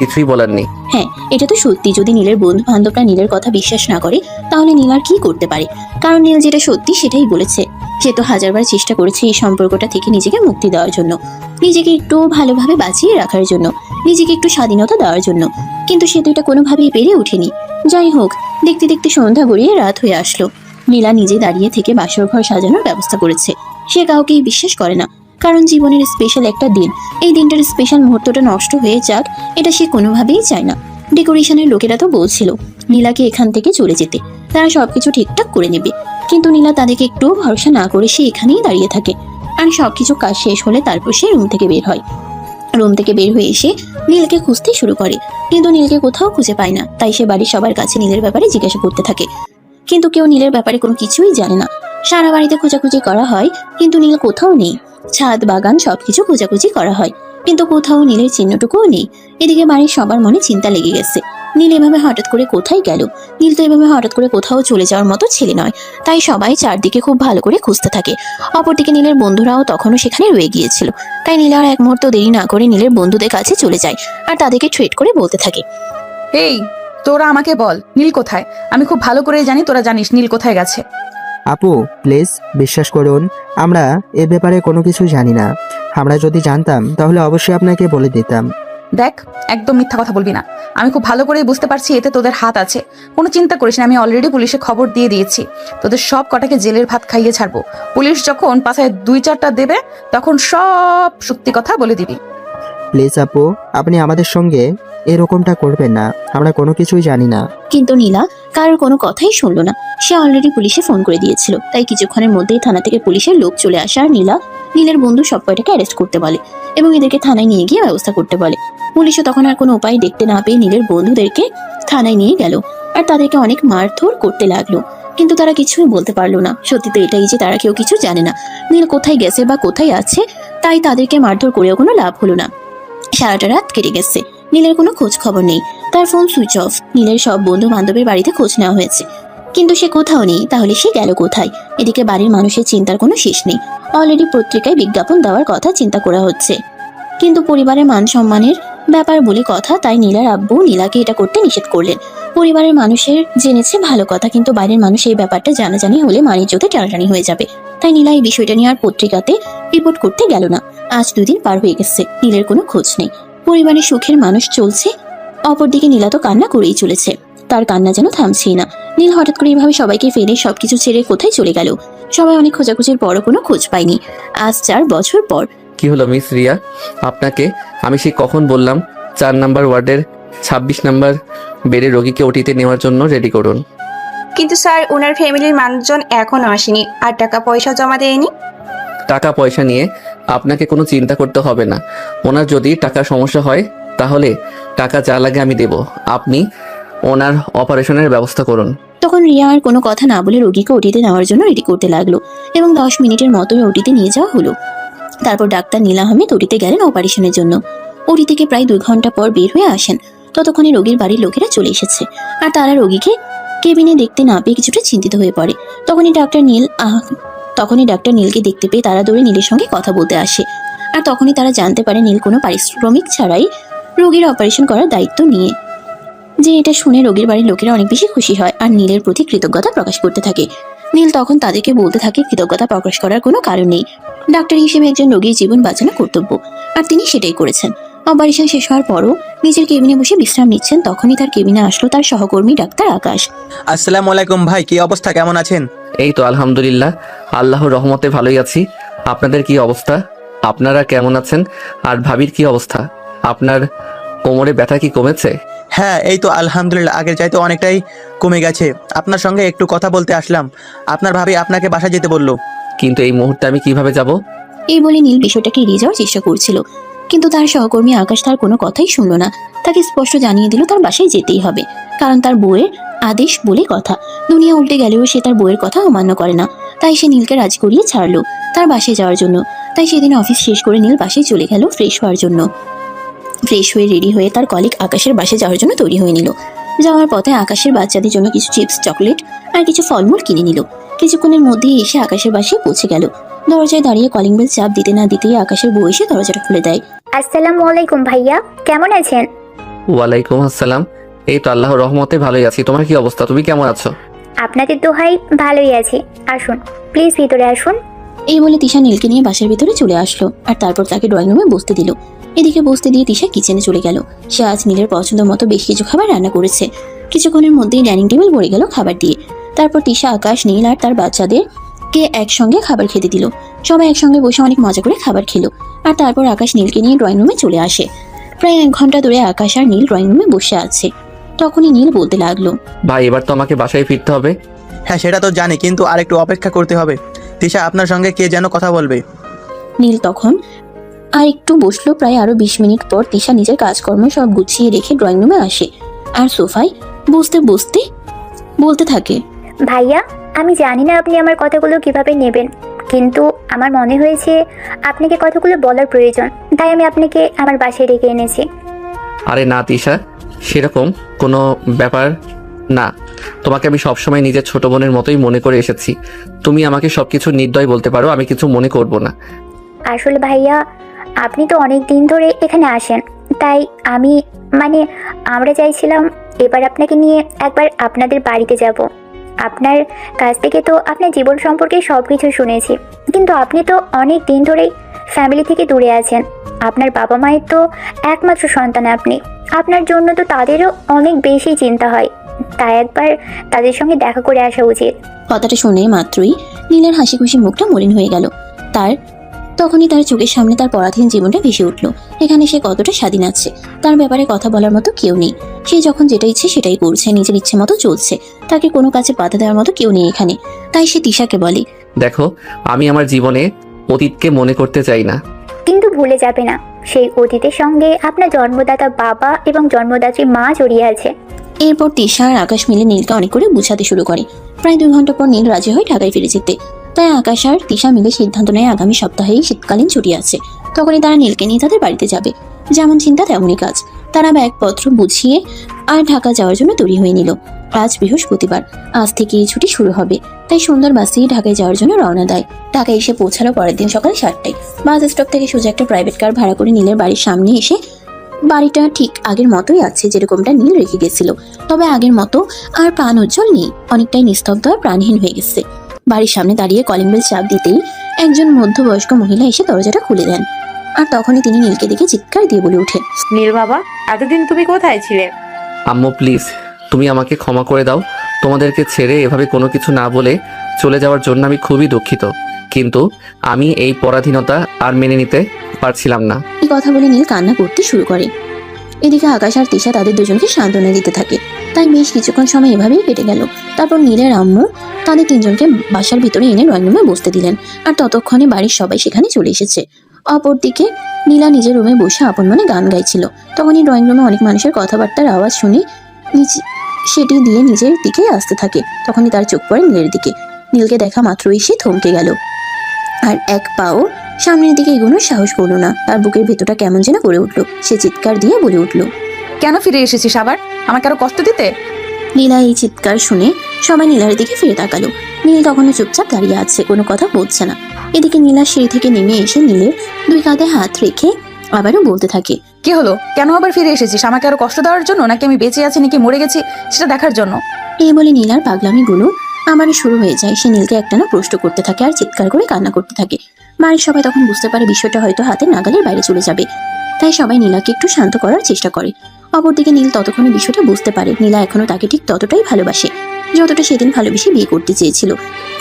কিছুই বলার নেই। হ্যাঁ, এটা তো সত্যি। যদি নীলের বন্ধু বান্ধবরা নীলের কথা বিশ্বাস না করে তাহলে নীল আর কি করতে পারে? কারণ নীল যেটা সত্যি সেটাই বলেছে। সে তো হাজারবার চেষ্টা করেছে এই সম্পর্কটা থেকে নিজেকে মুক্তি দেওয়ার জন্য, নিজেকে একটু ভালোভাবে বাঁচিয়ে রাখার জন্য, নিজেকে একটু স্বাধীনতা দেওয়ার জন্য, কিন্তু সে তো এটা কোনোভাবেই পেরে ওঠেনি। যাই হোক, দেখতে দেখতে সন্ধ্যা গড়িয়ে রাত হয়ে আসলো। নীলা নিজে দাঁড়িয়ে থেকে বাসর ঘর সাজানোর ব্যবস্থা করেছে। সে কাউকেই বিশ্বাস করে না, কারণ জীবনের স্পেশাল একটা দিন, এই দিনটার স্পেশাল মুহূর্তটা নষ্ট হয়ে যাক এটা সে কোনোভাবেই চায় না। ডেকোরেশনের লোকেরা তো বলছিল নীলাকে এখান থেকে চলে যেতে, তারা সবকিছু ঠিকঠাক করে নেবে, কিন্তু নীলা তাদেরকে একটুও ভরসা না করে সে এখানেই দাঁড়িয়ে থাকে। আর সবকিছু কাজ শেষ হলে তারপর সে রুম থেকে বের হয়। রুম থেকে বের হয়ে এসে নীলকে খুঁজতে শুরু করে, কিন্তু নীলকে কোথাও খুঁজে পায় না। তাই সে বাড়ির সবার কাছে নীলের ব্যাপারে জিজ্ঞাসা করতে থাকে, কিন্তু কেউ নীলের ব্যাপারে কোনো কিছুই জানে না। সারা বাড়িতে খোঁজাখুঁজি করা হয়, কিন্তু নীল কোথাও নেই। ছাদ বাগান সবকিছু খোঁজাখুঁজি করা হয়, কিন্তু কোথাও নীলের চিহ্নটুকুও নেই। এদিকে বাড়ির সবার মনে চিন্তা লেগে গেছে, নীল এভাবে হঠাৎ করে কোথায় গেল? নীল তো এভাবে হঠাৎ করে কোথাও চলে যাওয়ার মতো ছেলে নয়। তাই সবাই চারদিকে খুব ভালো করে খুঁজতে থাকে। অপরদিকে নীলের বন্ধুরাও তখনও সেখানে রয়ে গিয়েছিল। তাই নীল আর এক মুহূর্ত দেরি না করে নীলের বন্ধুদের কাছে চলে যায় আর তাদেরকে ট্রিট করে বলতে থাকে, এই, তোরা আমাকে বল নীল কোথায়? আমি খুব ভালো করে জানি তোরা জানিস নীল কোথায় গেছে। আপু প্লিজ বিশ্বাস করুন, আমরা এ ব্যাপারে কোনো কিছু জানি না। আমরা যদি জানতাম তাহলে অবশ্যই আপনাকে বলে দিতাম। দেখ, একদম মিথ্যা কথা বলবি না। আমি খুব ভালো করেই বুঝতে পারছি এতে তোদের হাত আছে। কোনো চিন্তা করিস না, আমি অলরেডি পুলিশে খবর দিয়ে দিয়েছি। তোদের সব কটাকে জেলের ভাত খাইয়ে ছাড়বো। পুলিশ যখন পাশায় 2-4টা দেবে তখন সব সত্যি কথা বলে দিবি। প্লিজ আপু, আপনি আমাদের সঙ্গে এরকমটা করবেন না, আমরা কোনো কিছুই জানি না। কিন্তু নীলা কারোর কোনো কথাই শুনলো না। সে অলরেডি পুলিশে ফোন করে দিয়েছিল। তাই কিছুক্ষণের মধ্যেই থানা থেকে পুলিশের লোক চলে আসে আর নীলের বন্ধু সব কয়টাকে অ্যারেস্ট করতে বলে এবং এদেরকে থানায় নিয়ে গিয়ে ব্যবস্থা করতে বলে। পুলিশও তখন আর কোনো উপায় দেখতে না পেয়ে নীলের বন্ধুদেরকে থানায় নিয়ে গেল আর তাদেরকে অনেক মারধর করতে লাগলো, কিন্তু তারা কিছুই বলতে পারলো না। সত্যি তো এটাই যে তারা কেউ কিছু জানে না নীল কোথায় গেছে বা কোথায় আছে, তাই তাদেরকে মারধর করেও কোনো লাভ হলো না। সারাটা রাত কেটে গেছে, নীলের কোনো খোঁজ খবর নেই। তার ফোন সুইচ অফ। নীলের সব বন্ধু বান্ধবের বাড়িতে খোঁজ নেওয়া হয়েছে, কিন্তু সে কোথাও নেই। তাহলে সে গেল কোথায়? এদিকে বাড়ির মানুষের চিন্তার কোনো শেষ নেই। অলরেডি পত্রিকায় বিজ্ঞাপন দেওয়ার কথা চিন্তা করা হচ্ছে, কিন্তু পরিবারের মান সম্মানের ব্যাপার বলে কথা, তাই নীলার আব্বু নীলাকে এটা করতে নিষেধ করলেন। পরিবারের মানুষের জেনেছে ভালো কথা, কিন্তু বাইরের মানুষ এই ব্যাপারটা জানাজানি হলে মানিজ্যতে টানাটানি হয়ে যাবে। তাই নীলা এই বিষয়টা নিয়ে আর পত্রিকাতে রিপোর্ট করতে গেল না। আজ 2 দিন পার হয়ে গেছে, নীলের কোনো খোঁজ নেই। পরিবারের সুখের মানুষ চলছে, অপরদিকে নীলা তো কান্না করেই চলেছে। তার কান্না যেন থামছেই না। নীল হঠাৎ করে এভাবে সবাইকে ফেলে সবকিছু ছেড়ে কোথায় চলে গেল? সবাই অনেক খোঁজাখুঁজির পরও কোনো খোঁজ পায়নি। আজ 4 বছর পর। কি হলো মিস রিয়া? আপনাকে আমি সেই কখন বললাম 4 নাম্বার ওয়ার্ডের 26 নাম্বার বেডে রোগীকে ওটিতে নেওয়ার জন্য রেডি করুন। কিন্তু স্যার, ওনার ফ্যামিলির মানুষজন এখনো আসেনি আর টাকা পয়সা জমা দেয়নি। টাকা পয়সা নিয়ে আপনাকে কোনো চিন্তা করতে হবে না। ওনার যদি টাকার সমস্যা হয় তাহলে টাকা যা লাগে আমি দেব। আপনি ওনার অপারেশনের ব্যবস্থা করুন। তখন রিয়া আর কোনো কথা না বলে রোগীকে ওটিতে নেওয়ার জন্য রেডি করতে লাগলো এবং 10 মিনিটের মতোই ওটিতে নিয়ে যাওয়া হলো। তারপর ডাক্তার নীলা আহমেদ ওটিতে গেলেন অপারেশনের জন্য। ওটি থেকে প্রায় 2 ঘন্টা পর বের হয়ে আসেন। ততক্ষণে রোগীর বাড়ির লোকেরা চলে এসেছে আর তারা রোগীকে কেবিনে দেখতে না পেয়ে কিছুটা চিন্তিত হয়ে পড়ে। তখনই ডাক্তার নীলকে দেখতে পেয়ে তারা দৌড়ে নীলের সঙ্গে কথা বলতে আসে। আর তখনই তারা জানতে পারে নীল কোনো পারিশ্রমিক ছাড়াই রোগীর অপারেশন করার দায়িত্ব নিয়ে। যে এটা শুনে রোগীর বাড়ির লোকেরা অনেক বেশি খুশি হয় আর নীলের প্রতি কৃতজ্ঞতা প্রকাশ করতে থাকে। নীল তখন তাদেরকে বলতে থাকে কৃতজ্ঞতা প্রকাশ করার কোনো কারণ নেই। ডাক্তার হিসেবে একজন রোগীর জীবন বাঁচানো কর্তব্য, আর তিনি সেটাই করেছেন। অপারেশন শেষ হওয়ার পরও নিজের কেবিনে বসে বিশ্রাম নিচ্ছেন। তখনই তার কেবিনে আসলো তার সহকর্মী ডাক্তার আকাশ। আসসালামু আলাইকুম ভাই, কি অবস্থা, কেমন আছেন? এই তো আলহামদুলিল্লাহ, আল্লাহর রহমতে ভালোই আছি। আপনাদের কি অবস্থা? আপনারা কেমন আছেন? আর ভাবির কি অবস্থা? আপনার কোমরে ব্যথা কি কমেছে? হ্যাঁ, এই তো আলহামদুলিল্লাহ, আগের চাইতে অনেকটাই কমে গেছে। আপনার সঙ্গে একটু কথা বলতে আসলাম। আপনার ভাবি আপনাকে বাসা যেতে বললো। কিন্তু এই মুহূর্তে আমি কিভাবে যাব? এই বলে নীল বিষয়টাকে এড়িয়ে যাওয়ার চেষ্টা করছিল, কিন্তু তার সহকর্মী আকাশ তার কোনো কথাই শুনল না। তাকে স্পষ্ট জানিয়ে দিল তার বাসায় যেতেই হবে, কারণ তার বউয়ের আদেশ বলে কথা। দুনিয়া উল্টে গেলেও সে তার বউয়ের কথা অমান্য করে না। তাই সে নীলকে রাজি করিয়ে ছাড়লো তার বাসায় যাওয়ার জন্য। তাই সেদিন অফিস শেষ করে নীল বাসায় চলে গেল ফ্রেশ হওয়ার জন্য। ফ্রেশ হয়ে রেডি হয়ে তার কলিগ আকাশের বাসায় যাওয়ার জন্য তৈরি হয়ে নিল। যাওয়ার পথে আকাশের বাচ্চাদের জন্য কিছু চিপস, চকলেট আর কিছু ফলমূল কিনে নিল। কিছুক্ষণের মধ্যেই এসে আকাশের বাসায় পৌঁছে গেল। দরজায় দাঁড়িয়ে কলিং বেল চাপ দিতে না দিতেই আকাশের বউ এসে দরজাটা খুলে দেয়। আসসালামু আলাইকুম ভাইয়া, কেমন আছেন? ওয়ালাইকুম আসসালাম। এই তো আল্লাহর রহমতে ভালোই আছি। তোমার কি অবস্থা? তুমি কেমন আছো? আপনাদের দোহাই, ভালোই আছি। আসুন প্লিজ, ভিতরে আসুন। এই বলে তিশা নীলকে নিয়ে বাসার ভিতরে চলে আসলো আর তারপর তাকে ড্রয়িং রুমে বসতে দিল। এদিকে বসতে দিয়ে তিশা কিচেনে চলে গেল। সে আজ নীলের পছন্দ মতো বেশ কিছু খাবার রান্না করেছে। কিছুক্ষণের মধ্যেই ডাইনিং টেবিল ভরে গেল খাবার দিয়ে। তারপর তিশা, আকাশ, নীল আর তার বাচ্চাদেরকে একসঙ্গে খাবার খেতে দিল। সবাই একসঙ্গে বসে অনেক মজা করে খাবার খেলো। আর তারপর আকাশ নীলকে নিয়ে ড্রয়িং রুমে চলে আসে। প্রায় 1 ঘন্টা ধরে আকাশ আর নীল ড্রয়িং রুমে বসে আছে। তখনই নীল বলতে লাগলো, ভাই এবার তো আমাকে বাসায় ফিরতে হবে। হ্যাঁ সেটা তো জানি, কিন্তু আরেকটু অপেক্ষা করতে হবে। তিশা আপনার সঙ্গে কে যেন কথা বলবে। নীল তখন আর একটু বসলো। প্রায় আরো 20 মিনিট পর তিশা নিজের কাজকর্ম সব গুছিয়ে রেখে ড্রয়িং রুমে আসে আর সোফায় বসতে বসতে বলতে থাকে, ভাইয়া, আমি জানি না আপনি আমার কথাগুলো কিভাবে নেবেন, কিন্তু আমার মনে হয়েছে আপনাকে কথাগুলো বলার প্রয়োজন, তাই আমি আপনাকে আমার বাসায় ডেকে এনেছি। আরে না তিশা, সেরকম কোনো ব্যাপার না। তোমাকে আমি সবসময় নিজের ছোট বোনের মতোই মনে করে এসেছি। তুমি আমাকে সবকিছু নির্দয় বলতে পারো, আমি কিছু মনে করব না। আসলে ভাইয়া, আপনি তো অনেক দিন ধরে এখানে আসেন, তাই আমরা চাইছিলাম এবার আপনাকে নিয়ে একবার আপনাদের বাড়িতে যাব। আপনার কাছ থেকে তো আপনার জীবন সম্পর্কে সব কিছু শুনেছি, কিন্তু আপনি তো অনেক দিন ধরেই ফ্যামিলি থেকে দূরে আছেন। আপনার বাবা মায়ের তো একমাত্র সন্তান আপনি, আপনার জন্য তো তাদেরও অনেক বেশি চিন্তা হয়, তাই একবার তাদের সঙ্গে দেখা করে আসা উচিত। কথাটা শুনে মাত্রই নীলের হাসি খুশি মুখটা মলিন হয়ে গেল। তখনই তার চোখের সামনে তার পরাধীন জীবনটা ভেসে উঠল। এখানে সে কতটা স্বাধীন আছে, তার ব্যাপারে কথা বলার মতো কেউ নেই। সে যখন যেটা ইচ্ছে সেটাই করছে, নিজের ইচ্ছে মতো চলছে। তাকে কোনো কাজে বাধা দেওয়ার মতো কেউ নেই এখানে। তাই সে তিশাকে বলে, দেখো, আমি আমার জীবনে অতীতকে মনে করতে চাই না। কিন্তু ভুলে যাবে না, সেই অতীতের সঙ্গে আপনার জন্মদাতা বাবা এবং জন্মদাত্রী মা জড়িয়ে আছে। এরপর তিশা আর আকাশ মিলে নীলকে অনেক করে বুঝাতে শুরু করে। প্রায় 2 ঘন্টা পর নীল রাজি হয় ঢাকায় ফিরে যেতে। তাই আকাশ আর তিশা মিলে সিদ্ধান্ত নেয় আগামী সপ্তাহেই শীতকালীন ছুটি আছে, তখনই তারা নীলকে নিয়ে তাদের বাড়িতে যাবে। যেমন চিন্তা তেমনই কাজ। তারা ব্যাগপত্র বুঝিয়ে আর ঢাকা যাওয়ার জন্য তৈরি হয়ে নিল। আজ বৃহস্পতিবার, আজ থেকে এই ছুটি শুরু হবে। তাই সুন্দর বাসেই ঢাকায় যাওয়ার জন্য রওনা দেয়। ঢাকায় এসে পৌঁছালো পরের দিন সকাল 7টায়। বাস স্টপ থেকে সোজা একটা প্রাইভেট কার ভাড়া করে নীলের বাড়ির সামনে এসে বাড়িটা ঠিক আগের মতোই আছে, যেরকমটা নীল রেখে গেছিল। তবে আগের মতো আর প্রাণ উজ্জ্বল নেই, অনেকটাই নিস্তব্ধ আর প্রাণহীন হয়ে গেছে। বাড়ির সামনে দাঁড়িয়ে কলিং বেল চাপ দিতেই একজন মধ্যবয়স্ক মহিলা এসে দরজাটা খুলে দেন। আর তখনই তিনি নীলকে দেখে চিৎকার দিয়ে বলে ওঠে, নীল বাবা, এতদিন তুমি কোথায় ছিলে? আম্মু প্লিজ, তুমি আমাকে ক্ষমা করে দাও। তোমাদেরকে ছেড়ে এভাবে কোনো কিছু না বলে চলে যাওয়ার জন্য আমি খুবই দুঃখিত, কিন্তু আমি এই পরাধীনতা আর মেনে নিতে পারছিলাম না। এই কথা বলে নীল কান্না করতে শুরু করে। এদিকে আকাশ আর তিশা তাদের দুজনকে সান্ত্বনা দিতে থাকে। তাই বেশ কিছুক্ষণ সময় এভাবেই কেটে গেল। তারপর নীলের আম্মু তাদের 3 জনকে বাসার ভিতরে এনে ড্রয়িং রুমে বসতে দিলেন। আর ততক্ষণে বাড়ির সবাই সেখানে চলে এসেছে। অপরদিকে নীলা নিজের রুমে বসে আপন মনে গান গাইছিল। তখনই ড্রয়িং রুমে অনেক মানুষের কথাবার্তার আওয়াজ শুনে সেটি দিয়ে নিজের দিকে আসতে থাকে। তখনই তার চোখ পড়ে নীলের দিকে। নীলকে দেখা মাত্রই সে থমকে গেল আর এক পাও সামনের দিকে এগোনোর সাহস করলো না। তার বুকের ভেতরটা কেমন যেন করে উঠলো। সে চিৎকার দিয়ে বলে উঠলো, কেন ফিরে এসেছিস আবার? আমাকে আরো কষ্ট দিতে? নীলা এই চিৎকার শুনে সবাই নীলার দিকে ফিরে তাকালো। নীল তখনও চুপচাপ দাঁড়িয়ে আছে, কোনো কথা বলছে না। এদিকে নীলা সিঁড়ি থেকে নেমে এসে নীলের 2 কাঁধে হাত রেখে আবারও বলতে থাকে, কি হলো? কেন আবার ফিরে এসেছিস? আমাকে আরো কষ্ট দেওয়ার জন্য, নাকি আমি বেঁচে আছি নাকি মরে গেছি সেটা দেখার জন্য? এই বলে নীলার পাগলামিগুলো আবারও শুরু হয়ে যায়। সে নীলকে একটানা প্রশ্ন করতে থাকে আর চিৎকার করে কান্না করতে থাকে। বাড়ির সবাই তখন বুঝতে পারে বিষয়টা হয়তো হাতের নাগালের বাইরে চলে যাবে। তাই সবাই নীলাকে একটু শান্ত করার চেষ্টা করে। অপরদিকে নীল ততক্ষণে বিষয়টা বুঝতে পারে নীলা এখনো তাকে ঠিক ততটাই ভালোবাসে যতটা সেদিন ভালোবেসে বিয়ে করতে চেয়েছিল।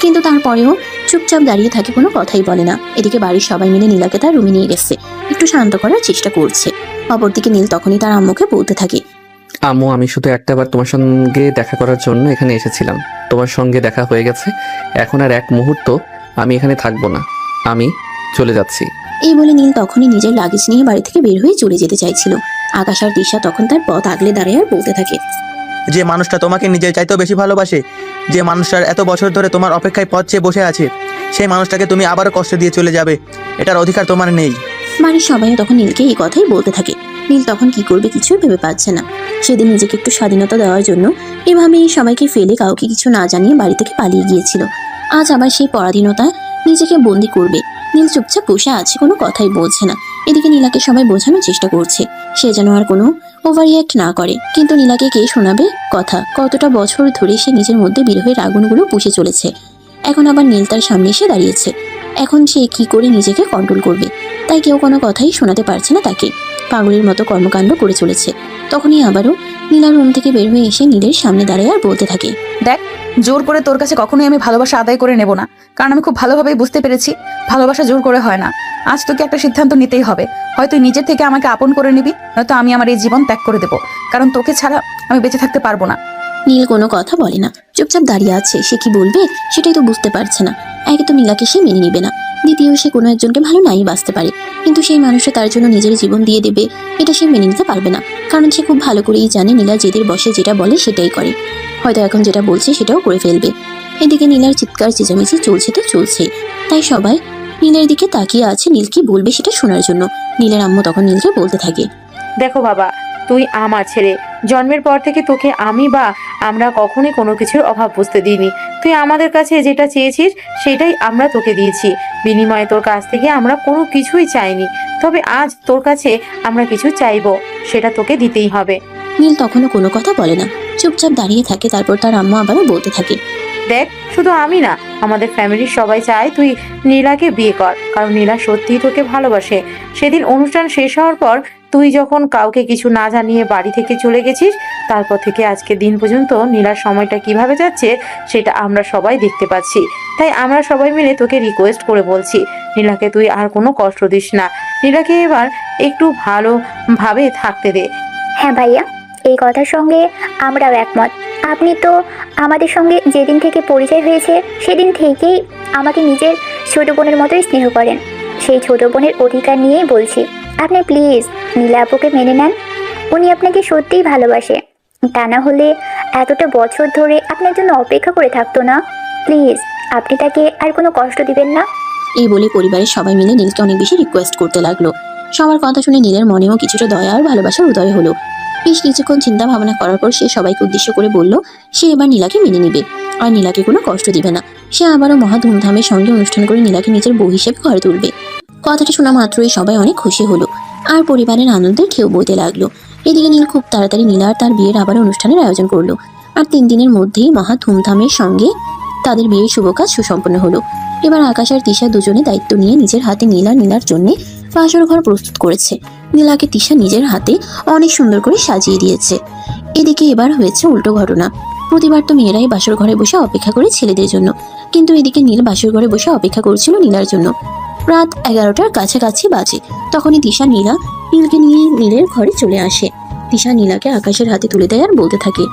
কিন্তু তারপরেও চুপচাপ দাঁড়িয়ে থাকে, কোনো কথাই বলে না। এদিকে বাড়ির সবাই মিলে নীলাকে তার রুমে নিয়ে গেছে, একটু শান্ত করার চেষ্টা করছে। অপরদিকে নীল তখনই তার আম্মুকে বলতে থাকে, আম্মু, আমি শুধু একটাবার তোমার সঙ্গে দেখা করার জন্য এখানে এসেছিলাম। তোমার সঙ্গে দেখা হয়ে গেছে, এখন আর এক মুহূর্ত আমি এখানে থাকবো না, আমি চলে যাচ্ছি। এই বলে নীল তখনই নিজের লাগেজ নিয়ে বাড়ি থেকে বের হয়ে চলে যেতে চাইছিল। আকাশ আর তিশা তখন তার পথ আগলে দাঁড়িয়ে আর বলতে থাকে, যে মানুষটা তোমাকে নিজের চাইতেও বেশি ভালোবাসে, যে মানুষটার এত বছর ধরে তোমার অপেক্ষায় পথ চেয়ে বসে আছে, সেই মানুষটাকে তুমি আবারও কষ্ট দিয়ে চলে যাবে, এটার অধিকার তোমার নেই। বাড়ির সবাই তখন নীলকে এই কথাই বলতে থাকে। নীল তখন কি করবে কিছুই ভেবে পাচ্ছে না। সেদিন নিজেকে একটু স্বাধীনতা দেওয়ার জন্য এভাবেই সবাইকে ফেলে কাউকে কিছু না জানিয়ে বাড়ি থেকে পালিয়ে গিয়েছিল। আজ আবার সেই পরাধীনতা নিজেকে বন্দি করবে। নীল চুপচাপ বসে আছে, কোনো কথাই বলছে না। এদিকে নীলাকে সবাই বোঝানোর চেষ্টা করছে সে যেন আর কোনো ওভার রিঅ্যাক্ট না করে, কিন্তু নীলাকে কে শোনাবে কথা? কতটা বছর ধরে সে নিজের মধ্যে বিরহের আগুনগুলো পুষে চলেছে, এখন আবার নীল তার সামনে এসে দাঁড়িয়েছে। এখন সে কি করে নিজেকে কন্ট্রোল করবে? তাই কেউ কোনো কথাই শোনাতে পারছে না তাকে, পাগলের মতো কর্মকাণ্ড করে চলেছে। তখনই আবারও নীলা রুম থেকে বের হয়ে এসে নীলের সামনে দাঁড়ায় আর বলতে থাকে, দেখ, জোর করে তোর কাছে কখনোই আমি ভালোবাসা আদায় করে নেব না, কারণ আমি খুব ভালোভাবেই বুঝতে পেরেছি ভালোবাসা জোর করে হয় না। আজ তোকে একটা সিদ্ধান্ত নিতেই হবে, হয়তো নিজের থেকে আমাকে আপন করে নিবি, নয়তো আমি আমার এই জীবন ত্যাগ করে দেবো, কারণ তোকে ছাড়া আমি বেঁচে থাকতে পারবো না। নীল কোনো কথা বলে না, চুপচাপ দাঁড়িয়ে আছে। সে কি বলবে সেটাই তো বুঝতে পারছে না। একে তো নীলাকে সে মেনে নিবে না, দ্বিতীয় সে কোনো একজনকে ভালো নাই বাঁচতে পারে, কিন্তু সেই মানুষটা তার জন্য নিজের জীবন দিয়ে দেবে এটা সে মেনে নিতে পারবে না। কারণ সে খুব ভালো করেই জানে নীলা জেদের বসে যেটা বলে সেটাই করে, হয়তো এখন যেটা বলছে সেটাও করে ফেলবে। এদিকে নীলার চিৎকার চেঁচামেচি চলছে তো চলছে, তাই সবাই নীলের দিকে তাকিয়ে আছে নীল কি বলবে সেটা শোনার জন্য। নীলের আম্মু তখন নীলকে বলতে থাকে, দেখো বাবা, তুই আমার ছেলে, জন্মের পর থেকে তোকে আমি বা আমরা কখনোই কোনো কিছুর অভাব বুঝতে দিইনি। তুই আমাদের কাছে যেটা চেয়েছিস সেটাই আমরা তোকে দিয়েছি, বিনিময়ে তোর কাছ থেকে আমরা কোনো কিছুই চাইনি। তবে আজ তোর কাছে আমরা কিছু চাইবো, সেটা তোকে দিতেই হবে। নীল তখনও কোনো কথা বলে না, চুপচাপ দাঁড়িয়ে থাকে। তারপর তার আম্মু আবারও বলতে থাকে, দেখ, শুধু আমি না, আমাদের ফ্যামিলির সবাই চায় তুই নীলাকে বিয়ে কর, কারণ নীলা সত্যিই তোকে ভালোবাসে। সেদিন অনুষ্ঠান শেষ হওয়ার পর তুই যখন কাউকে কিছু না জানিয়ে বাড়ি থেকে চলে গেছিস, তারপর থেকে আজকে দিন পর্যন্ত নীলার সময়টা কিভাবে যাচ্ছে সেটা আমরা সবাই দেখতে পাচ্ছি। তাই আমরা সবাই মিলে তোকে রিকোয়েস্ট করে বলছি, নীলাকে তুই আর কোনো কষ্ট দিস না, নীলাকে এবার একটু ভালোভাবে থাকতে দে। হ্যাঁ ভাইয়া, এই কথার সঙ্গে আমরাও একমত। আপনি তো আমাদের সঙ্গে যেদিন থেকে পরিচয় হয়েছে সেদিন থেকেই আমাকে নিজের ছোট বোনের মতোই স্নেহ করেন। সেই ছোট বোনের অধিকার নিয়েই বলছি, আপনি প্লিজ নীলা আপুকে মেনে নেন। উনি আপনাকে সত্যিই ভালোবাসে, তা না হলে এতটা বছর ধরে আপনার জন্য অপেক্ষা করে থাকতো না। প্লিজ আপনি তাকে আর কোনো কষ্ট দিবেন না। এই বলে পরিবারের সবাই মিলে নীলকে অনেক বেশি রিকোয়েস্ট করতে লাগলো। সবার কথা শুনে নীলের মনেও কিছুটা দয়া আর ভালোবাসার উদয় হলো। বেশ কিছুক্ষণ চিন্তা ভাবনা করার পর সে সবাইকে উদ্দেশ্য করে বলল সে এবার নীলাকে মেনে নিবে আর নীলাকে কোনো কষ্ট দিবে না। সে আবারও মহা ধুমধামের সঙ্গে অনুষ্ঠান করে নীলাকে নিজের বউ হিসেবে ঘরে তুলবে। কথাটা শোনা মাত্রই সবাই অনেক খুশি হলো আর পরিবারের আনন্দের ঢেউ বইতে লাগলো। এদিকে নীল খুব তাড়াতাড়ি নীলা আর তার বিয়ের আবার অনুষ্ঠানের আয়োজন করলো। আর 3 দিনের মধ্যেই মহা ধুমধামের সঙ্গে তাদের বিয়ের শুভ কাজ সুসম্পন্ন হলো। এবার আকাশ আর তিশা দুজনে দায়িত্ব নিয়ে নিজের হাতে নীলার জন্য বাসর ঘর প্রস্তুত করেছে। নীলাকে তিশা নিজের হাতে অনেক সুন্দর করে সাজিয়ে দিয়েছে। এদিকে এবার হয়েছে উল্টো ঘটনা। প্রতিবার তো মেয়েরাই বাসর ঘরে বসে অপেক্ষা করে ছেলেদের জন্য, কিন্তু এদিকে নীল বাসর ঘরে বসে অপেক্ষা করছিল নীলার জন্য। রাত 11টার কাছাকাছি বাজে। তখনই তিশা নীলকে নিয়ে নীলের ঘরে চলে আসে। তিশা নীলাকে আকাশের হাতে তুলে দেয় আর বলতে থাকে,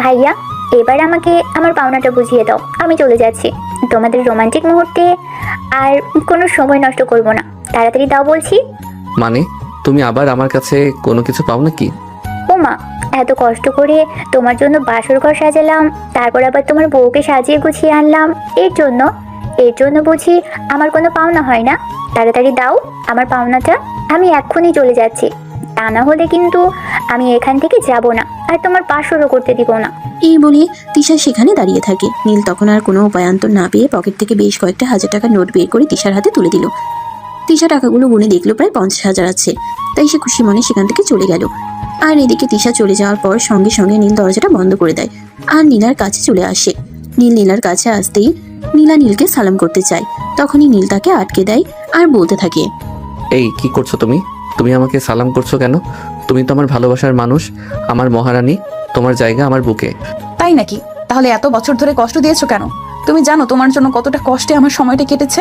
ভাইয়া, এবার আমাকে আমার পাওনাটা বুঝিয়ে দাও, আমি চলে যাচ্ছি। তোমাদের রোমান্টিক মুহূর্তে আর কোনো সময় নষ্ট করব না, তাড়াতাড়ি দাও বলছি। মানে তুমি আবার আমার কাছে কোনো কিছু পাও নাকি? ওমা, এত কষ্ট করে তোমার জন্য বাসর ঘর সাজালাম, তারপর আবার তোমার বউকে সাজিয়ে গুছিয়ে আনলাম, এর জন্য বুঝি আমার কোনো পাওনা হয় না? তাড়াতাড়ি দাও আমার পাওনাটা, আমি এক্ষুনি চলে যাচ্ছি, তা না হলে কিন্তু আমি এখান থেকে যাব না আর তোমার পাশরও করতে দিব না। এই বলে তিশা সেখানে দাঁড়িয়ে থাকে। নীল তখন আর কোনো উপায়ান্তর না পেয়ে পকেট থেকে বেশ কয়েকটা 1000 টাকার নোট বের করে তিশার হাতে তুলে দিল। তিশা টাকাগুলো গুনে দেখলো প্রায় 50,000 আছে, তাই সে খুশি মনে সেখান থেকে চলে গেল। আর এদিকে তিশা চলে যাওয়ার পর সঙ্গে সঙ্গে নীল দরজাটা বন্ধ করে দেয় আর নীলার কাছে চলে আসে। নীলার কাছে আসতেই নীলকে সালাম করতে চায়। তখনই নীল তাকে আটকে দেয় আর বলতে থাকে, এই কি করছো তুমি? তুমি আমাকে সালাম করছো কেন? তুমি তো আমার ভালোবাসার মানুষ, আমার মহারানী, তোমার জায়গা আমার বুকে। তাই নাকি? তাহলে এত বছর ধরে কষ্ট দিয়েছো কেন? তুমি জানো তোমার জন্য কতটা কষ্টে আমার সময়টা কেটেছে?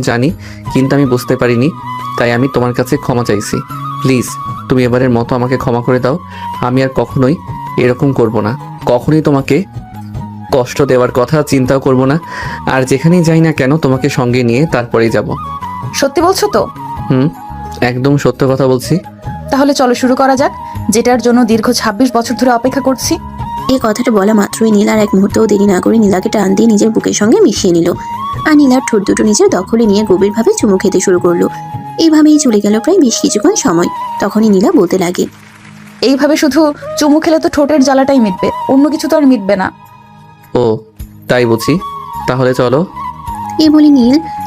জানি, কিন্তু আমি বুঝতে পারিনি, তাই আমি তোমার কাছে ক্ষমা চাইছি। প্লিজ তুমি এবারের মতো আমাকে ক্ষমা করে দাও। আমি আর কখনোই এরকম করব না, কখনোই তোমাকে কষ্ট দেওয়ার কথা চিন্তাও করব না। আর যেখানেই যাই না কেন তোমাকে সঙ্গে নিয়ে তারপরেই যাব। সত্যি বলছো তো? একদম সত্য কথা বলছি। তাহলে চলো শুরু করা যাক, যেটার জন্য দীর্ঘ 26 বছর ধরে অপেক্ষা করছি। এই কথাটা বলা মাত্রই নীল আর এক মুহূর্তও দেরি না করে নীলাকে টান দিয়ে নিজের বুকের সঙ্গে মিশিয়ে নিল। আর নীলার ঠোঁট দুটো নিজের দখলে নিয়ে গভীরভাবে চুমু খেতে শুরু করলো। এইভাবেই চলে গেল প্রায় বেশ কিছুক্ষণ সময়। তখনই নীলা বলতে লাগে, এইভাবে শুধু চুমু খেলে তো ঠোঁটের জ্বালাটাই মিটবে, অন্য কিছু তো আর মিটবে না। ও তাই বুঝি, তাহলে চলো। এই বলে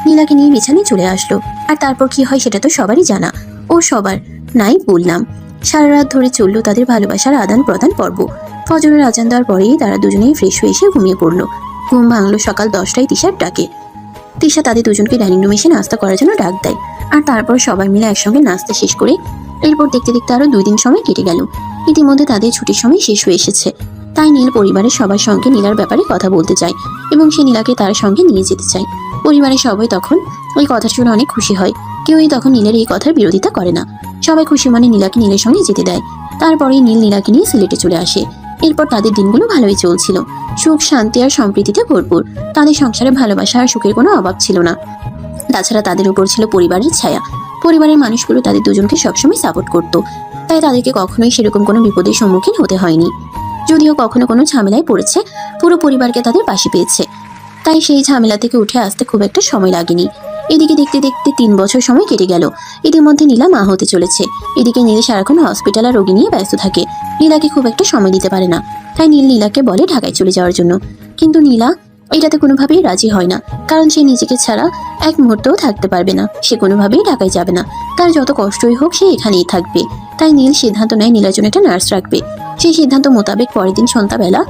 নীলাকে নিয়ে বিছানায় চলে আসলো। আর তারপর কি হয় সেটা তো সবারই জানা, ও সবার নাই বললাম। সারা রাত ধরে চললো তাদের ভালোবাসার আদান প্রদান পর্ব। ফজরের আজান দেওয়ার পরেই তারা দুজনেই ফ্রেশ হয়ে এসে ঘুমিয়ে পড়লো। ঘুম ভাঙলো সকাল 10টায় তিশার ডাকে। তিশা তাদের দুজনকে ডাইনিং রুমে এসে নাস্তা করার জন্য ডাক দেয়। আর তারপর সবাই মিলে একসঙ্গে নাস্তা শেষ করে এরপর দেখতে দেখতে আরো 2 দিন সময় কেটে গেল। ইতিমধ্যে তাদের ছুটির সময় শেষ হয়ে এসেছে। তাই নীল পরিবারের সবার সঙ্গে নীলার ব্যাপারে কথা বলতে চায় এবং সে নীলাকে তার সঙ্গে নিয়ে যেতে চায়। পরিবারের সবাই তখন ওই কথা শুনে অনেক খুশি হয়। কেউই তখন নীলের এই কথার বিরোধিতা করে না। সবাই খুশি মনে নীলাকে নীলের সঙ্গে যেতে দেয়। তারপরেই নীলাকে নিয়ে সিলেটে চলে আসে। এরপর তাদের দিনগুলো ভালোই চলছিল, সুখ শান্তি আর সম্প্রীতিতে ভরপুর। তাদের সংসারে ভালোবাসা আর সুখের কোনো অভাব ছিল না। তাছাড়া তাদের উপর ছিল পরিবারের ছায়া। পরিবারের মানুষগুলো তাদের দুজনকে সবসময় সাপোর্ট করত। তাই তাদেরকে কখনোই সেরকম কোনো বিপদের সম্মুখীন হতে হয়নি। যদিও কখনো কোনো ঝামেলায় পড়েছে, পুরো পরিবারকে তাদের পাশে পেয়েছে। তাই সেই ঝামেলা থেকে উঠে আসতে খুব একটা সময় লাগেনি। এদিকে দেখতে দেখতে 3 বছর সময় কেটে গেল। ইতিমধ্যে নীলা মা হতে চলেছে। এদিকে নীল সারাক্ষণ হসপিটাল আর রোগী নিয়ে ব্যস্ত থাকে। নীলাকে খুব একটা সময় দিতে পারে না। তাই নীলাকে বলে ঢাকায় চলে যাওয়ার জন্য। কিন্তু নীলা এটাতে কোনোভাবেই রাজি হয় না, কারণ সে নিজেকে ছাড়া এক মুহূর্তও থাকতে পারবে না। সে কোনোভাবেই ঢাকায় যাবে না। তার যত কষ্টই হোক সে এখানেই থাকবে। তাই নীল সিদ্ধান্ত নেয় নীলার জন্য একটা নার্স রাখবে। সেই সিদ্ধান্ত মোতাবেক পরের দিন সন্ধ্যাবেলা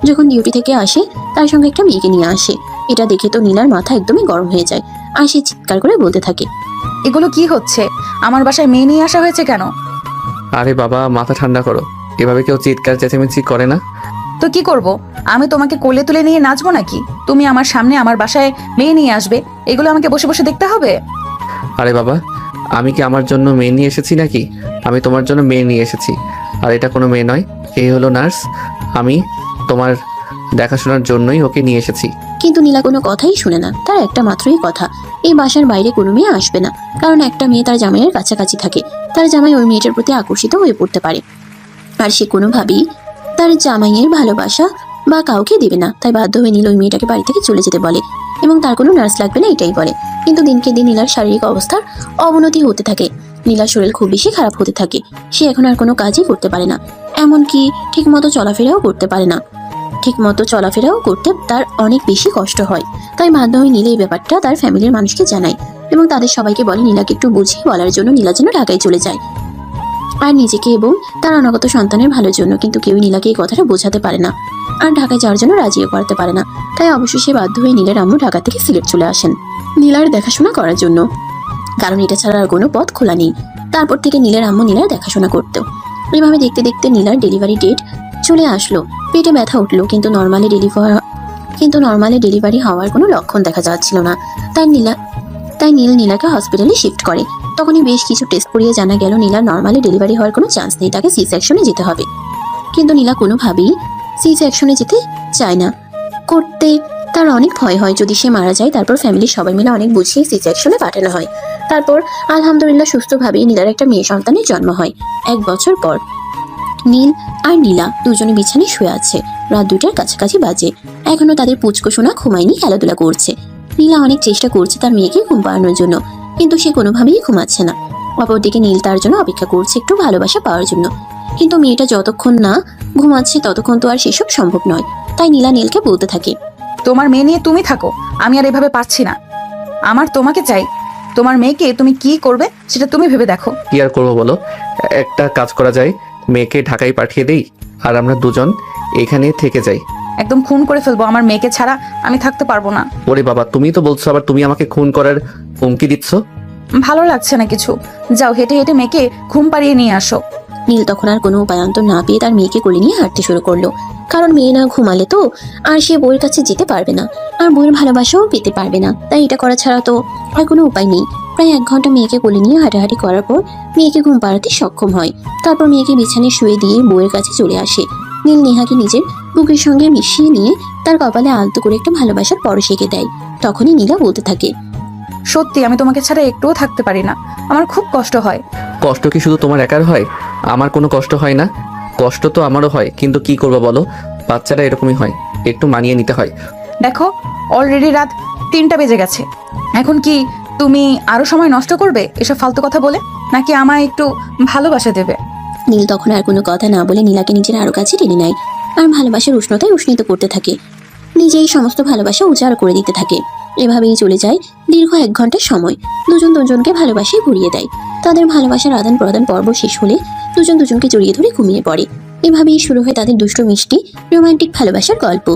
যখন ডিউটি থেকে আসে তার সঙ্গে একটা মেয়েকে নিয়ে আসে। এটা দেখে তো নীলার মাথা একদমই গরম হয়ে যায়। আর সে চিৎকার করে বলতে থাকে, এগুলো কি হচ্ছে? আমার বাসায় মেয়ে নিয়ে আসা হয়েছে কেন? আরে বাবা, মাথা ঠান্ডা করো। এভাবে কেউ চিৎকার চেঁচামেচি করে না। তো কি করব? আমি তোমাকে কোলে তুলে নিয়ে নাচবো নাকি? তুমি আমার সামনে আমার বাসায় মেয়ে নিয়ে আসবে, এগুলো আমাকে বসে বসে দেখতে হবে? আরে বাবা, আমি কি আমার জন্য মেয়ে নিয়ে এসেছি নাকি? আমি তোমার জন্য মেয়ে নিয়ে এসেছি। আর এটা কোনো মেয়ে নয়, এই হলো নার্স। আমি তোমার দেখাশোনার জন্যই ওকে নিয়ে এসেছি। কিন্তু নীলা কোনো কথাই শুনে না। তার একটা মাত্রই কথা, এই বাসার বাইরে কোনো মেয়ে আসবে না। কারণ একটা মেয়ে তার জামাইয়ের কাছাকাছি থাকে, তার জামাই ওই মেয়েটার প্রতি আকর্ষিত হয়ে পড়তে পারে। আর সে কোনোভাবেই তার জামাইয়ের ভালোবাসা বা কাউকে দেবে না। তাই বাধ্য হয়ে নীল ওই মেয়েটাকে বাড়ি থেকে চলে যেতে বলে এবং তার কোনো নার্স লাগবে না এটাই বলে। কিন্তু দিনকে দিন নীলার শারীরিক অবস্থার অবনতি হতে থাকে। নীলার শরীর খুব বেশি খারাপ হতে থাকে। সে এখন আর কোনো কাজই করতে পারে না, এমনকি ঠিকমতো চলাফেরাও করতে পারে না। ঠিকমতো চলাফেরাও করতে তার অনেক বেশি কষ্ট হয়। তাই বাধ্য হয়ে নীলা এই ব্যাপারটা তার ফ্যামিলির মানুষকে জানায় এবং তাদের সবাইকে বলে নীলাকে একটু বুঝিয়ে বলার জন্য নীলা যেন ঢাকায় চলে যায় আর নিজেকে এবং তার অনাগত সন্তানের ভালোর জন্য। কিন্তু কেউই নীলাকে এই কথাটা বোঝাতে পারে না আর ঢাকায় যাওয়ার জন্য রাজিও করতে পারে না। তাই অবশ্যই সে বাধ্য হয়ে নীলার আম্মু ঢাকা থেকে সিলেট চলে আসেন নীলার দেখাশোনা করার জন্য, কারণ এটা ছাড়া আর কোনো পথ খোলা নেই। তারপর থেকে নীলার আম্মু নীলার দেখাশোনা করতো। এইভাবে দেখতে দেখতে নীলার ডেলিভারি ডেট চলে আসলো। পেটে ব্যথা উঠলো, কিন্তু নর্মালি ডেলিভারি হওয়ার কোনো লক্ষণ দেখা যাচ্ছিল না। তাই নীল নীলাকে হসপিটালে শিফট করে। তখনই বেশ কিছু টেস্ট করিয়ে জানা গেল নীলার নর্মালি ডেলিভারি হওয়ার কোনো চান্স নেই, তাকে সি সেকশনে যেতে হবে। কিন্তু নীলা কোনোভাবেই সি সেকশনে যেতে চায় না। করতে তার অনেক ভয় হয় যদি সে মারা যায়। তারপর ফ্যামিলির সবাই মিলে অনেক বুঝিয়ে সি সেকশনে পাঠানো হয়। তারপর আলহামদুলিল্লাহ সুস্থভাবেই নীলার একটা মেয়ে সন্তানের জন্ম হয়। 1 বছর পর নীল আর নীলা দুজনে বিছানায় শুয়ে আছে। রাত 2টার কাছাকাছি বাজে। এখনো তাদের পুচকো সোনা ঘুমায়নি, খেলাধুলা করছে। নীলা অনেক চেষ্টা করছে তার মেয়েকে ঘুম পাড়ানোর জন্য, কিন্তু সে কোনোভাবেই ঘুমাচ্ছে না। অপরদিকে নীল তার জন্য অপেক্ষা করছে একটু ভালোবাসা পাওয়ার জন্য। কিন্তু মেয়েটা যতক্ষণ না ঘুমাচ্ছে ততক্ষণ তো আর সেসব সম্ভব নয়। তাই নীলা নীলকে বলতে থাকে, তোমার মেয়ে নিয়ে তুমি থাকো, আমি আর এভাবে পাচ্ছি না। আমার তোমাকে চাই। তোমার মেয়েকে তুমি কি করবে সেটা তুমি ভেবে দেখো। কি আর করবো বলো? একটা কাজ করা যায়, মেয়েকে ঢাকায় পাঠিয়ে দেই আর আমরা দুজন এখানে থেকে যাই। একদম খুন করে ফেলবো, আমার মেয়েকে ছাড়া আমি থাকতে পারবো না। ওরে বাবা, তুমি তো বলছো আবার তুমি আমাকে খুন করার হুমকি দিচ্ছ। ভালো লাগছে না কিছু, যাও হেঁটে হেঁটে মেয়েকে ঘুম পাড়িয়ে নিয়ে আসো। নীল তখন আর কোনো উপায়ান্তর না পেয়ে তার মেয়েকে কোলে নিয়ে হাঁটতে শুরু করলো। কারণ মেয়ে না ঘুমালে তো আর সে বউয়ের কাছে যেতে পারবে না, আর বউয়ের ভালোবাসাও পেতে পারবে না। তাই এটা করা ছাড়া তো আর কোনো উপায় নেই। প্রায় 1 ঘন্টা মেয়েকে কোলে নিয়ে হাঁটাহাঁটি করার পর মেয়েকে ঘুম পাড়াতে সক্ষম হয়। তারপর মেয়েকে বিছানায় শুয়ে দিয়ে বউয়ের কাছে চলে আসে। নীল নেহাকে নিজের বুকের সঙ্গে মিশিয়ে নিয়ে তার কপালে আলতো করে একটা ভালোবাসার পরশ এঁকে দেয়। তখনই নীলা বলতে থাকে, সত্যি আমি তোমাকে ছাড়া একটুও থাকতে পারি না, আমার খুব কষ্ট হয়। কষ্ট কি শুধু তোমার একার হয়? আমার কোনো কষ্ট হয় না? কষ্ট তো আমারও হয়, কিন্তু কি করবো বলো? বাচ্চারা এরকমই হয়, একটু মানিয়ে নিতে হয়। দেখো অলরেডি রাত 3টা বেজে গেছে। এখন কি তুমি আরো সময় নষ্ট করবে এসব ফালতু কথা বলে, নাকি আমায় একটু ভালোবাসা দেবে? নীল তখন আর কোনো কথা না বলে নীলাকে নিজের আরো কাছে টেনে নেয় আর ভালোবাসার উষ্ণতায় উষ্ণিত করতে থাকে। নিজেই সমস্ত ভালোবাসা উজাড় করে দিতে থাকে। এভাবেই চলে যায় দীর্ঘ 1 ঘন্টার সময়। দুজন দুজনকে ভালোবাসায় ভরিয়ে দেয়। তাদের ভালোবাসার আদান প্রদান পর্ব শেষ হলে দুজন দুজনকে জড়িয়ে ধরে ঘুমিয়ে পড়ে। এভাবেই শুরু হয় তাদের দুষ্ট মিষ্টি রোমান্টিক ভালোবাসার গল্প।